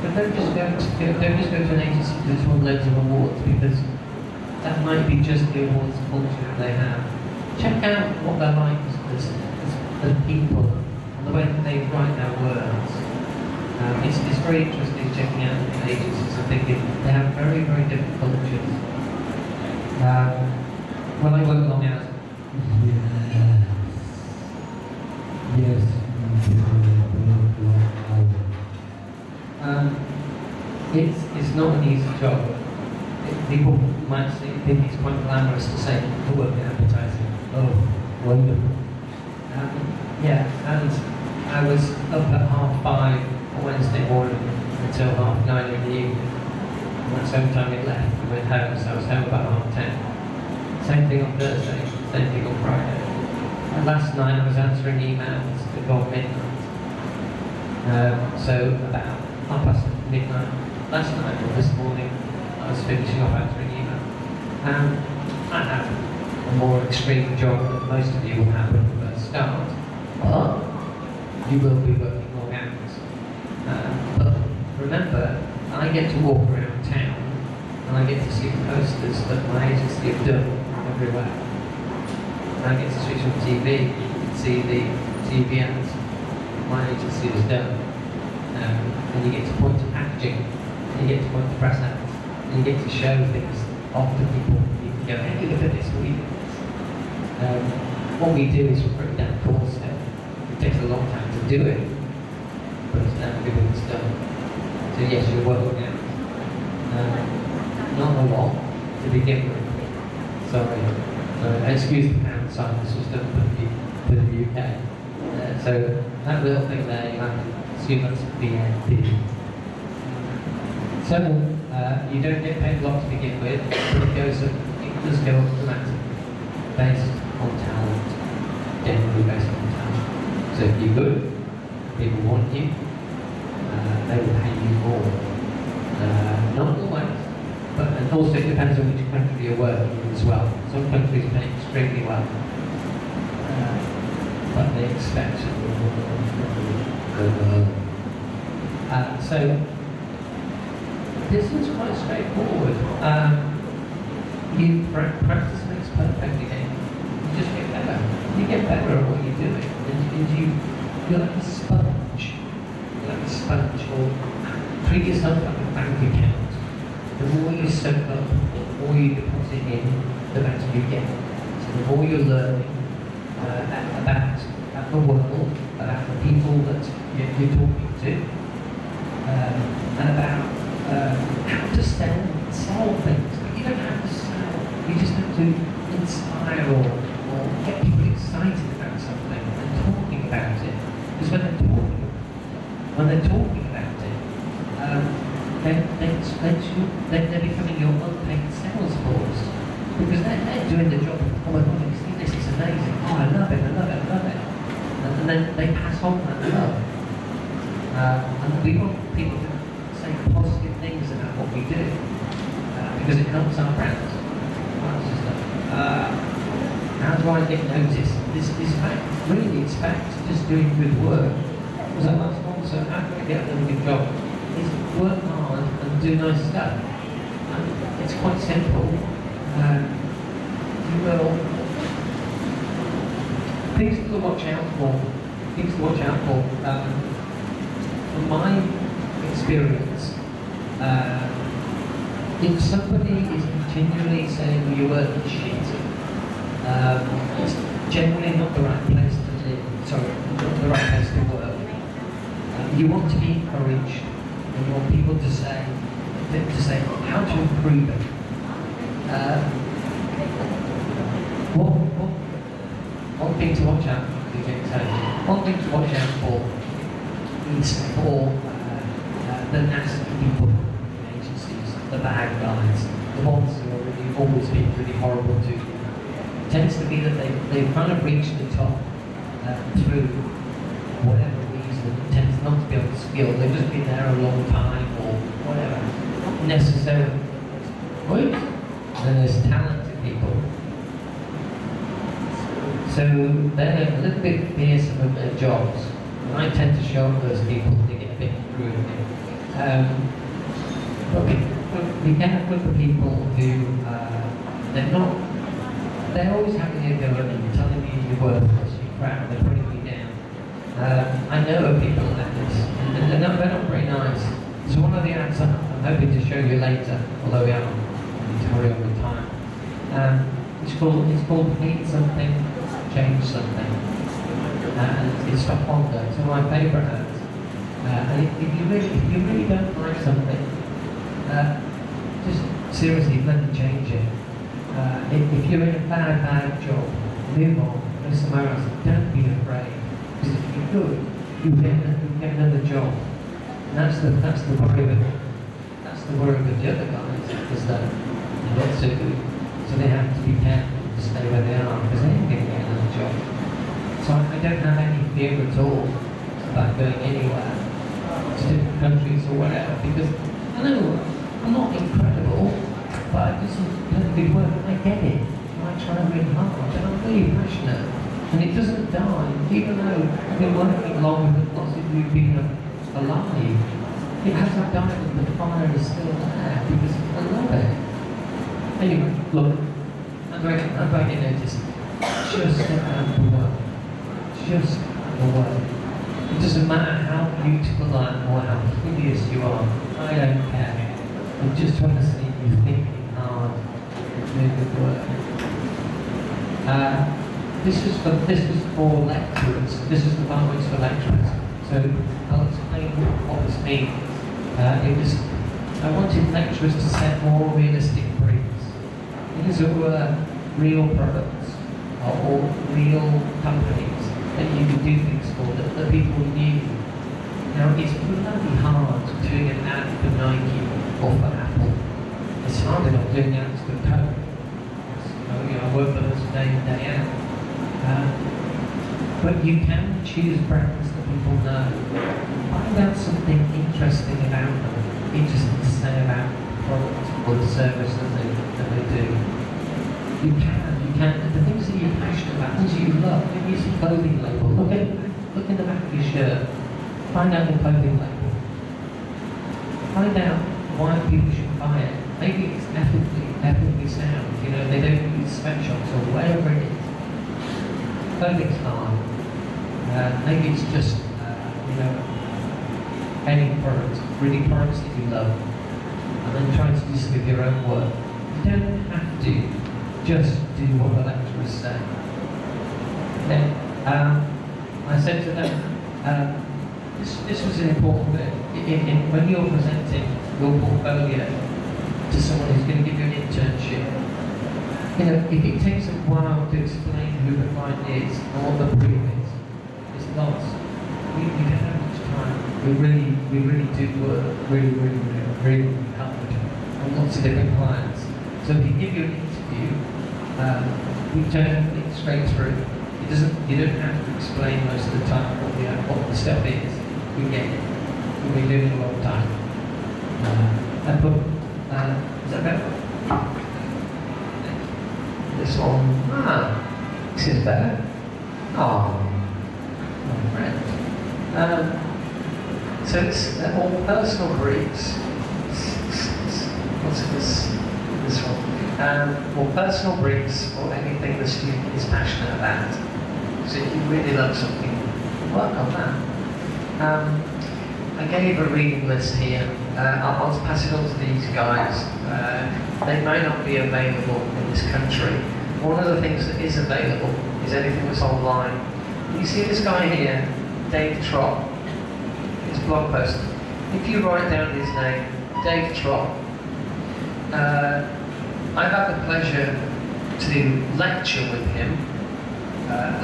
S9: But don't just go to an agency that's won loads of awards, because that might be just the awards culture that they have. Check out what they're like as people, and the way that they write their words. It's very interesting checking out the agencies and thinking they have very, very different cultures. When I work long hours, yes. It's not an easy job. People might think it's quite glamorous to say to work in advertising. Oh, wonderful. Yeah, and I was up at 5:30 on Wednesday morning until 9:30 in the evening. And that's home time we left. We went home, so I was home about 10:30. Same thing on Thursday, same thing on Friday. And last night I was answering emails before midnight. So about midnight last night or this morning, I was finishing off answering emails. I have a more extreme job than most of you will have when you first start. But you will be working long hours. But remember, I get to walk around town and I get to see the posters that my agency have done everywhere. And I get to switch on TV and see the TV ads my agency has done. And you get to point to packaging, and you get to point to press ads, and you get to show things off to people. You can go, hey, look at this, we do this. What we do is we're pretty damn cool stuff. It takes a long time to do it, but it's never good when it's done. So yes, you're working out. Not a lot to begin with. Sorry. Excuse the pound sign, this was done for the UK. So that little thing there, you have to assume that's BNP. So you don't get paid a lot to begin with, but it does go up dramatically based on talent, generally based on talent. So if you're good, people want you, they will pay you more. Not always, but and also it depends on which country you're working in as well. Some countries pay extremely well, but they expect so this is quite straightforward. Practice makes perfect again. You just get better. You get better at what you're doing, and you're like a sponge. You're like a sponge, or treat yourself like a bank account. The more you soak up, the more you deposit in, the better you get. So the more you're learning about the world, about the people that you're talking to, and about how to sell things. But you don't have to sell, you just have to inspire or get people excited about something and talking about it. Because when they're talking about it, they're becoming your unpaid sales force. Because they're doing the job. Oh my God, this is amazing. Oh, I love it. And then they pass on that love. And we want people to say positive things about what we do, because it helps our brand. How do I get noticed? This fact, really, it's back to just doing good work. Was that last one? So how do I get a good job? Is work hard and do nice stuff. And it's quite simple. You will. Things to watch out for. From my experience, if somebody is continually saying your work is shit, it's generally not the right place to live. Sorry, not the right place to work. You want to be encouraged, and you want people to say how to improve it. One thing to watch out for, one thing to watch out for is for the nasty people in agencies, the bad guys, the ones who are really always been really horrible to you. It tends to be that they've kind of reached the top through whatever reason. It tends not to be on skill. They've just been there a long time or whatever. Not necessarily. Good. And there's talented people. So they're a little bit fierce about their jobs. And I tend to show up those people to get a bit through it. But we get with the people who they're always having a go at you, telling you you're worthless, you're crap, they're putting you down. I know of people like this, and they're not very nice. So one of the ads I'm hoping to show you later, although we haven't to hurry on with time. It's called Hate Something, Change Something. And it's for Honda. It's one of my favourite ads. And if you really don't like something, just seriously let me change it. If you're in a bad job, move on, go somewhere else. Don't be afraid. Because if you're good, you get another job. And that's the worry of it. That's the worry of the other guys, is that they're not so good. So they have to be careful to stay where they are, because they ain't going to get another job. So I don't have any fear at all about going anywhere, to different countries or whatever, because I know I'm not incredible, but I do some good work, and I get it. I try really hard, and I'm really passionate. And it doesn't die, even though I've been working longer than lots of you being alive. It hasn't died, and the fire is still there, because I love it. Anyway, look, I'm going to notice, just get out of the work. Just the work. It doesn't matter how beautiful I am or how hideous you are, I don't care. I just want to see you thinking hard and doing good work. This is for lecturers. This is the part where it's for lecturers. So I'll explain what this means. I wanted lecturers to set more realistic briefs. These were real products or real companies that you could do things for, that people knew. Now, it's bloody hard doing an ad for Nike or for Apple. It's hard enough doing ads for Coke. I work for them day in, day out. But you can choose brands that people know. Find out something interesting about them, interesting to say about the product or the service that they do. You can, the things that you're passionate about, things that you love. Maybe it's a clothing label. Look in the back of your shirt. Find out the clothing label. Find out why people should buy it. Maybe it's ethically sound. They don't use sweatshops or whatever it is. Clothing's hard. Maybe it's just any products, really products that you love, and then try to do some of your own work. You don't have to just do what the lecturers say. Then I said to them, this was an important bit. When you're presenting your portfolio to someone who's going to give you an internship, if it takes a while to explain who the client is and what the brief is, it's lost. We don't have much time. We really do work really hard on lots of different clients. So if you give you an interview, we turn it straight through. You don't have to explain most of the time what the stuff is. We get it. We've been doing it a long time. I put is that better? This one. This is better. Oh, my friend. So it's all personal briefs. What's this one? Or personal briefs or anything the student is passionate about. So if you really love something, work on that. I gave a reading list here. I'll pass it on to these guys. They may not be available in this country. One of the things that is available is anything that's online. You see this guy here, Dave Trott, his blog post. If you write down his name, Dave Trott, I've had the pleasure to lecture with him.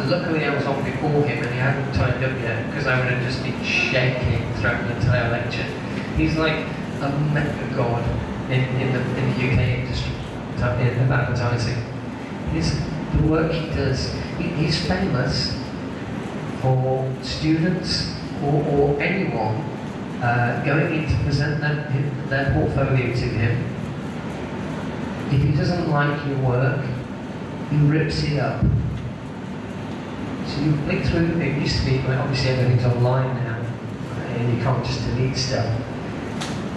S9: Luckily I was on before him and he hadn't turned up yet, because I would have just been shaking throughout the entire lecture. He's like a mega god in the UK industry of advertising. The work he does, he's famous for students or anyone going in to present their portfolio to him. If he doesn't like your work, he rips it up. So you flick through, it used to be, like, obviously everything's online now, and you can't just delete stuff.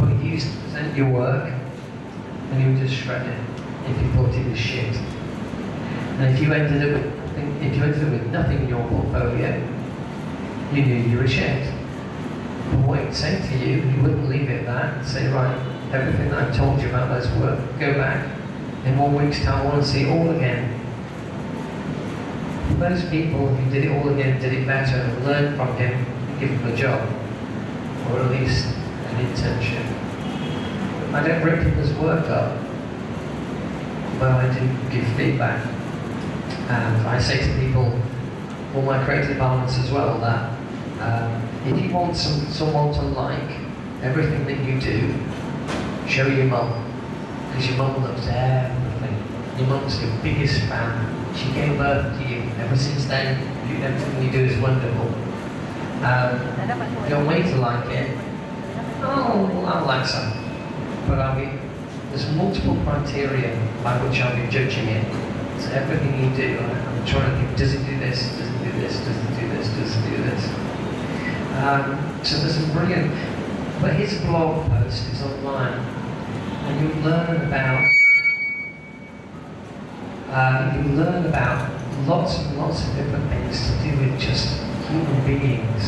S9: But he used to present your work, and he would just shred it if you thought it was shit. And if you ended up with nothing in your portfolio, you knew you were shit. But what he'd say to you, he wouldn't leave it at that, and say, right, everything that I've told you about this work, go back. In 1 week's time, I want to see it all again. Those people who did it all again, did it better, and learned from him, and give him a job, or at least an internship. I don't rip people's work up, but I do give feedback. And I say to people, all my creative departments as well, that if you want someone to like everything that you do, show your mum. Because your mum loves everything. Your mum's your biggest fan. She gave birth to you. Ever since then, everything you do is wonderful. Don't wait to like it. Oh, I'll like some. But there's multiple criteria by which I'll be judging it. So everything you do, I'm trying to think, does it do this? Does it do this? Does it do this? Does it do this? So there's some brilliant, but his blog post is online, and you'll learn about lots and lots of different things to do with just human beings.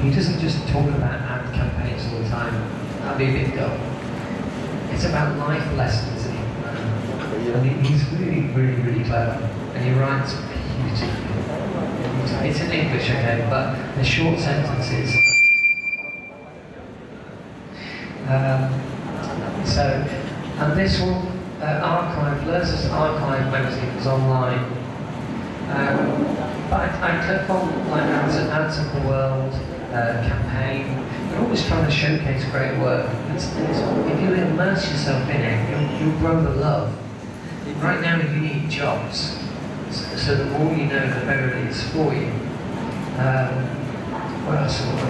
S9: He doesn't just talk about ad campaigns all the time. That'd be a bit dull. It's about life lessons, and he's really, really, really clever, and he writes beautifully. It's in English, okay, but the short sentences. And this will archive, Learner's Archive magazine is online. But I click on like Ads of the World, campaign. They're always trying to showcase great work. If you immerse yourself in it, you'll grow the love. Right now you need jobs, so the more you know, the better it is for you. What else do I do?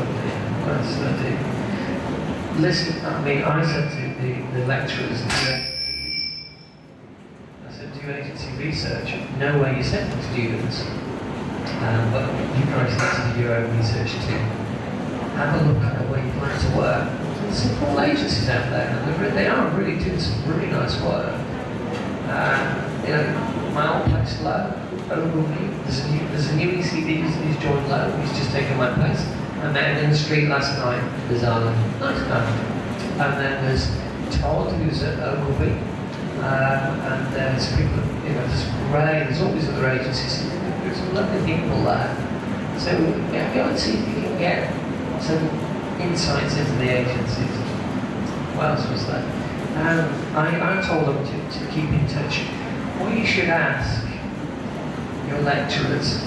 S9: What else do I do? Listen, I said to the lecturers, I said, do agency research, know where you're sending students, but you guys need to do your own research too. Have a look at where you plan to work. There's some cool agencies out there, and they are really doing some really nice work. My old place, Low, Ogilvy, there's a new ECD who's joined Low, he's just taken my place. I met him in the street last night, bizarrely. Nice guy. And then there's Todd, who's at Ogilvy, and there's people, there's Ray, there's all these other agencies. There's some lovely people there. So go and see if you can get some insights into the agencies. What else was there? I told them to keep in touch. What you should ask your lecturers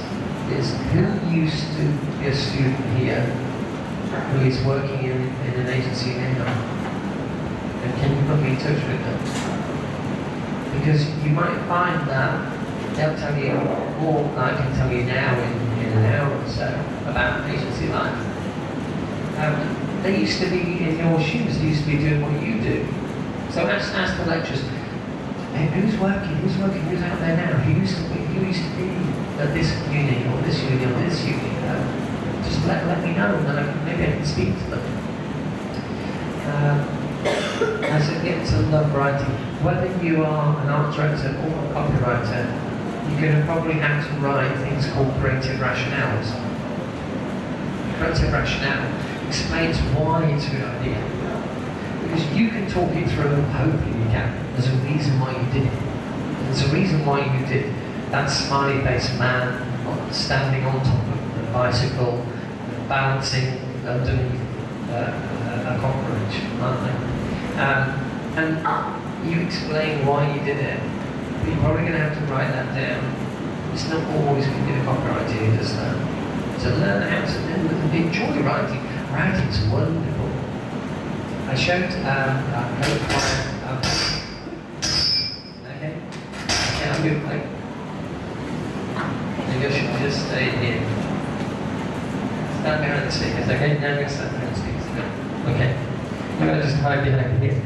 S9: is who used to be a student here who is working in an agency now, and can you put me in touch with them? Because you might find that they'll tell you more than I can tell you now in an hour or so about agency life. They used to be in your shoes, they used to be doing what you do. So ask the lecturers, hey, who's working, who's out there now? Who used to be at this uni or this uni or this uni? Just let me know, and then maybe I can speak to them. I said, get to love writing. Whether you are an art director or a copywriter, you're going to probably have to write things called creative rationales. Creative rationale explains why it's a good idea. Because you can talk it through, hopefully you can. There's a reason why you did it. There's a reason why you did that smiley-faced man standing on top of the bicycle, balancing underneath a cockroach, aren't they? And you explain why you did it. But you're probably going to have to write that down. It's not always going to be the copywriter who does that. So learn how to enjoy writing. Writing's wonderful. I showed a client. Okay, I'm good. Maybe I should just stay here. Stand behind the speakers. Okay, now I'm going to stand behind the speakers. Okay, I'm going to just hide behind here.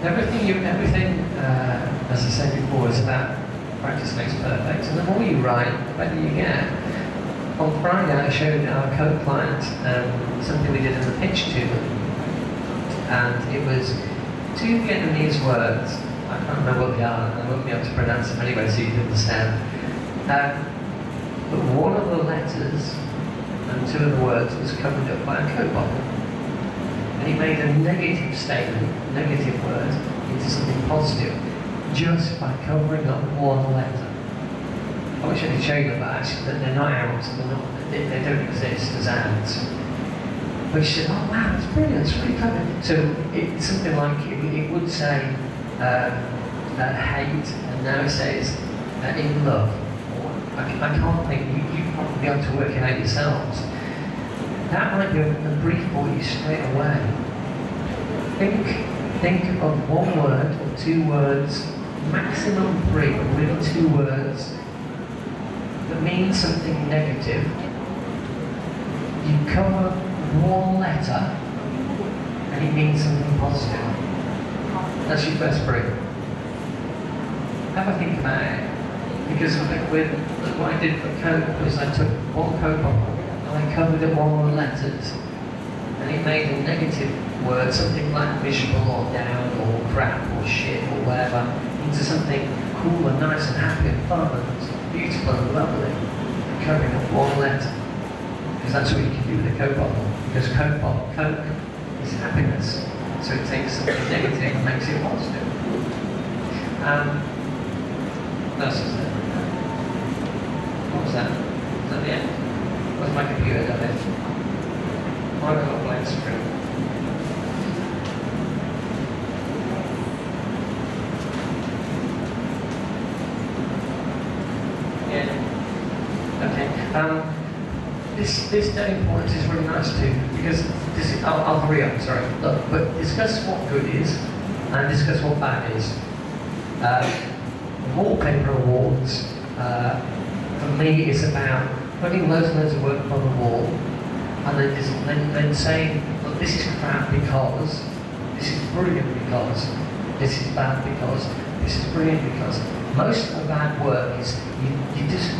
S9: Everything, as I said before, is about practice makes perfect. And the more you write, the better you get. On Friday, I showed our co-client something we did in the pitch to them. And it was two Vietnamese words. I can't remember what they are. I won't be able to pronounce them anyway, so you can understand. But one of the letters and two of the words was covered up by a Coke bottle. And he made a negative statement, negative word, into something positive, just by covering up one letter. I wish I could show you them, but actually they're not out, they don't exist as ads. But she said, oh wow, that's brilliant, it's really clever. So it's something like, it would say hate, and now it says in love. I can't think, you probably be able to work it out yourselves. That might be a brief for you straight away. Think of one word or two words, maximum three, but really two words, that means something negative. You cover one letter, and it means something positive. That's your first brief. Have a think about it. Because what I did for Coke was I took one Coke bottle, I covered it all with letters, and it made a negative word, something like miserable or down or crap or shit or whatever, into something cool and nice and happy and fun and beautiful and lovely, covering up one letter. Because that's what you can do with a Coke bottle. Because Coke is happiness, so it takes something negative and makes it positive. What else is there? What was that? Is that the end? Where's my computer done it? Why have I got a blank screen? Yeah. Okay. This day point is really nice too, because I'll hurry up, sorry. Look, but discuss what good is and discuss what bad is. Wallpaper awards, for me, is about putting loads and loads of work on the wall, and then saying, look, this is crap because, this is brilliant because, this is bad because, this is brilliant because. Most of that work is, you just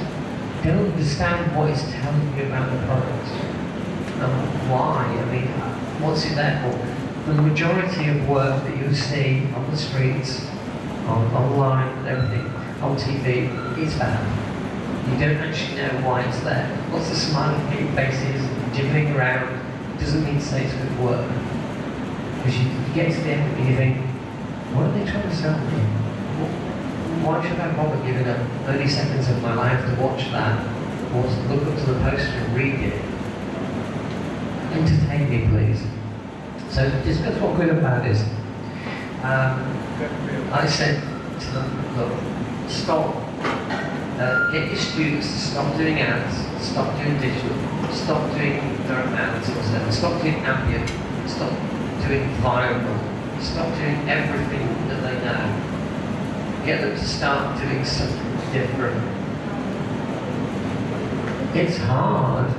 S9: don't understand what it's telling you about the product. Why? I mean, what's it there for? The majority of work that you see on the streets, online and everything, on TV, is bad. You don't actually know why it's there. Lots of smiling faces, jiggling around, doesn't mean to say it's good work. Because you get to the end of it and you think, what are they trying to sell me? Why should I bother giving up 30 seconds of my life to watch that, or look up to the poster and read it? Entertain me, please. So discuss what good and bad is. I said to them, look, stop. Get your students to stop doing ads, stop doing digital, stop doing their ads, stop doing ambient, stop doing viral, stop doing everything that they know. Get them to start doing something different. It's hard.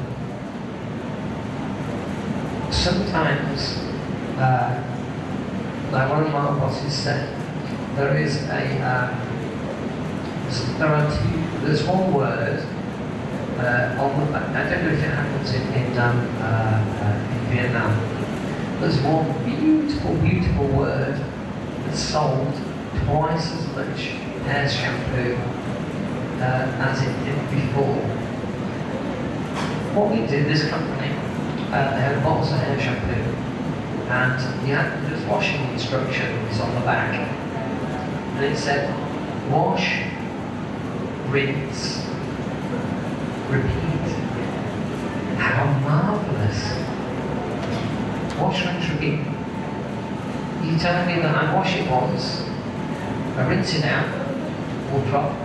S9: Sometimes, like one of my bosses said, there's one word on the back. I don't know if it happens in Vietnam. There's one beautiful word that's sold twice as much hair shampoo as it did before. What we did, this company, they had bottles of hair shampoo, and there's washing instructions on the back, and it said, wash, rinse, repeat. How marvellous! Wash, rinse, repeat. You telling me that I wash it once, I rinse it out, water drop,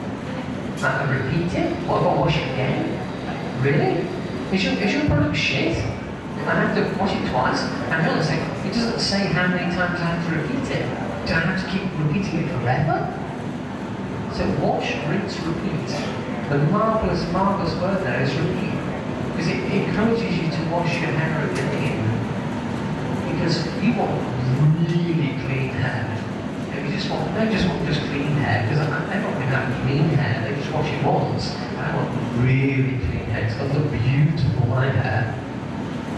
S9: I repeat it? What, I've got to wash it again? Really? Is your product shit? I have to wash it twice? And honestly, it doesn't say how many times I have to repeat it. Do I have to keep repeating it forever? So wash, rinse, repeat. The marvellous word there is repeat. Because it encourages you to wash your hair again. Because you want really clean hair. If you just want, they just want just clean hair, because they're not going to have clean hair, they just wash it once. I want really clean hair, it's got to look beautiful, my hair.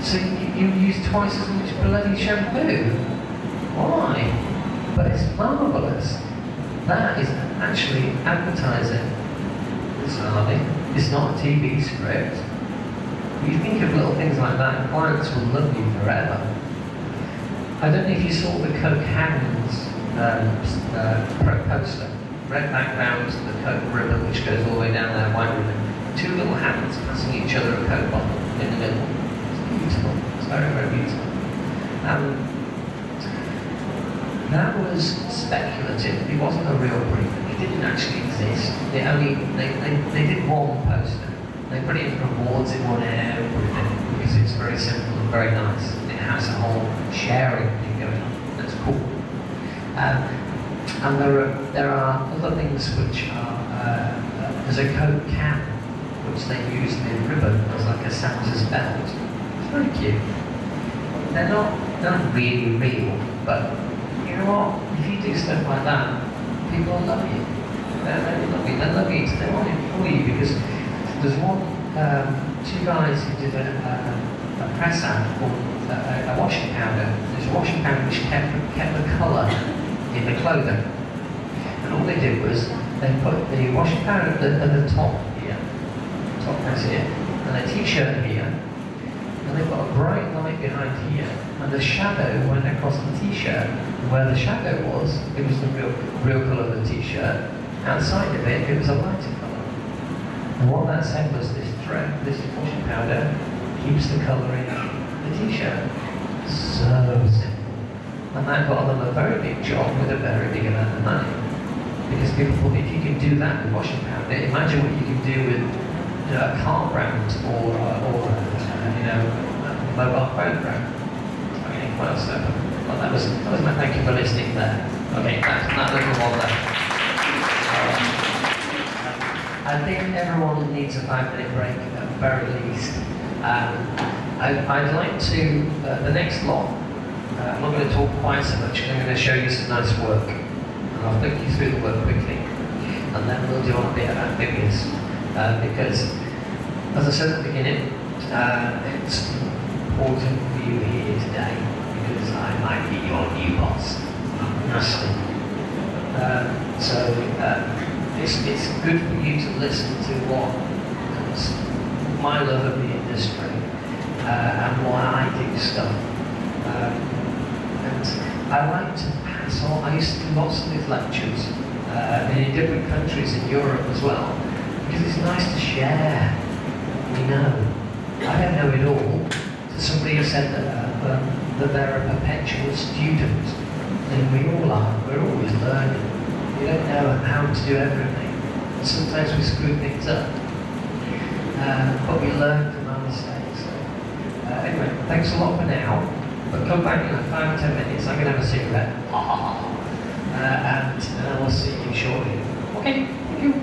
S9: So you use twice as much bloody shampoo. Why? But it's marvellous. That is actually advertising. It's not a TV script. You think of little things like that, clients will love you forever. I don't know if you saw the Coke Hands poster. Red background, the Coke ribbon which goes all the way down there, white ribbon. Two little hands passing each other a Coke bottle in the middle. It's beautiful. It's very, very beautiful. That was speculative. It wasn't a real brief. It didn't actually exist. They did one poster. They put it in rewards in one area because it's very simple and very nice. It has a whole sharing thing going on. That's cool. And there are other things which are there's a Coke can which they use the ribbon as like a Santa's belt. It's very cute. They're not really real, but you know what? If you do stuff like that, people will love you. They love you. They love you. They want to employ you because there's two guys who did a press ad for a washing powder. There's a washing powder which kept the colour in the clothing. And all they did was they put the washing powder at the top here, top press here, and a t-shirt here, and they've got a bright light behind here, and the shadow went across the t-shirt. Where the shadow was, it was the real colour of the t-shirt. Outside of it, it was a lighter colour. And what that said was this washing powder keeps the colour in the t-shirt. So simple. And that got them a very big job with a very big amount of money. Because people thought, if you can do that with washing powder, imagine what you can do with a car brand or a mobile phone brand. Okay, well, so that was my thank you for listening there. Okay, that little one there. I think everyone needs a 5-minute break at the very least. I'd like to, the next lot, I'm not going to talk quite so much, I'm going to show you some nice work. And I'll take you through the work quickly. And then we'll do a bit about Phibious. Because, as I said at the beginning, it's important for you here today, because I might be your new boss. Nasty. It's good for you to listen to what my love of the industry and why I do stuff. And I like to pass on. I used to do lots of these lectures in different countries in Europe as well, because it's nice to share. We know. I don't know it all. So somebody has said that they're a perpetual student, and we all are. We're always learning. We don't know how to do everything. And sometimes we screw things up. But we learn from our mistakes. Anyway, thanks a lot for now. But come back in like 5 or 10 minutes. I'm going to have a cigarette. And I will see you shortly. Okay, thank you.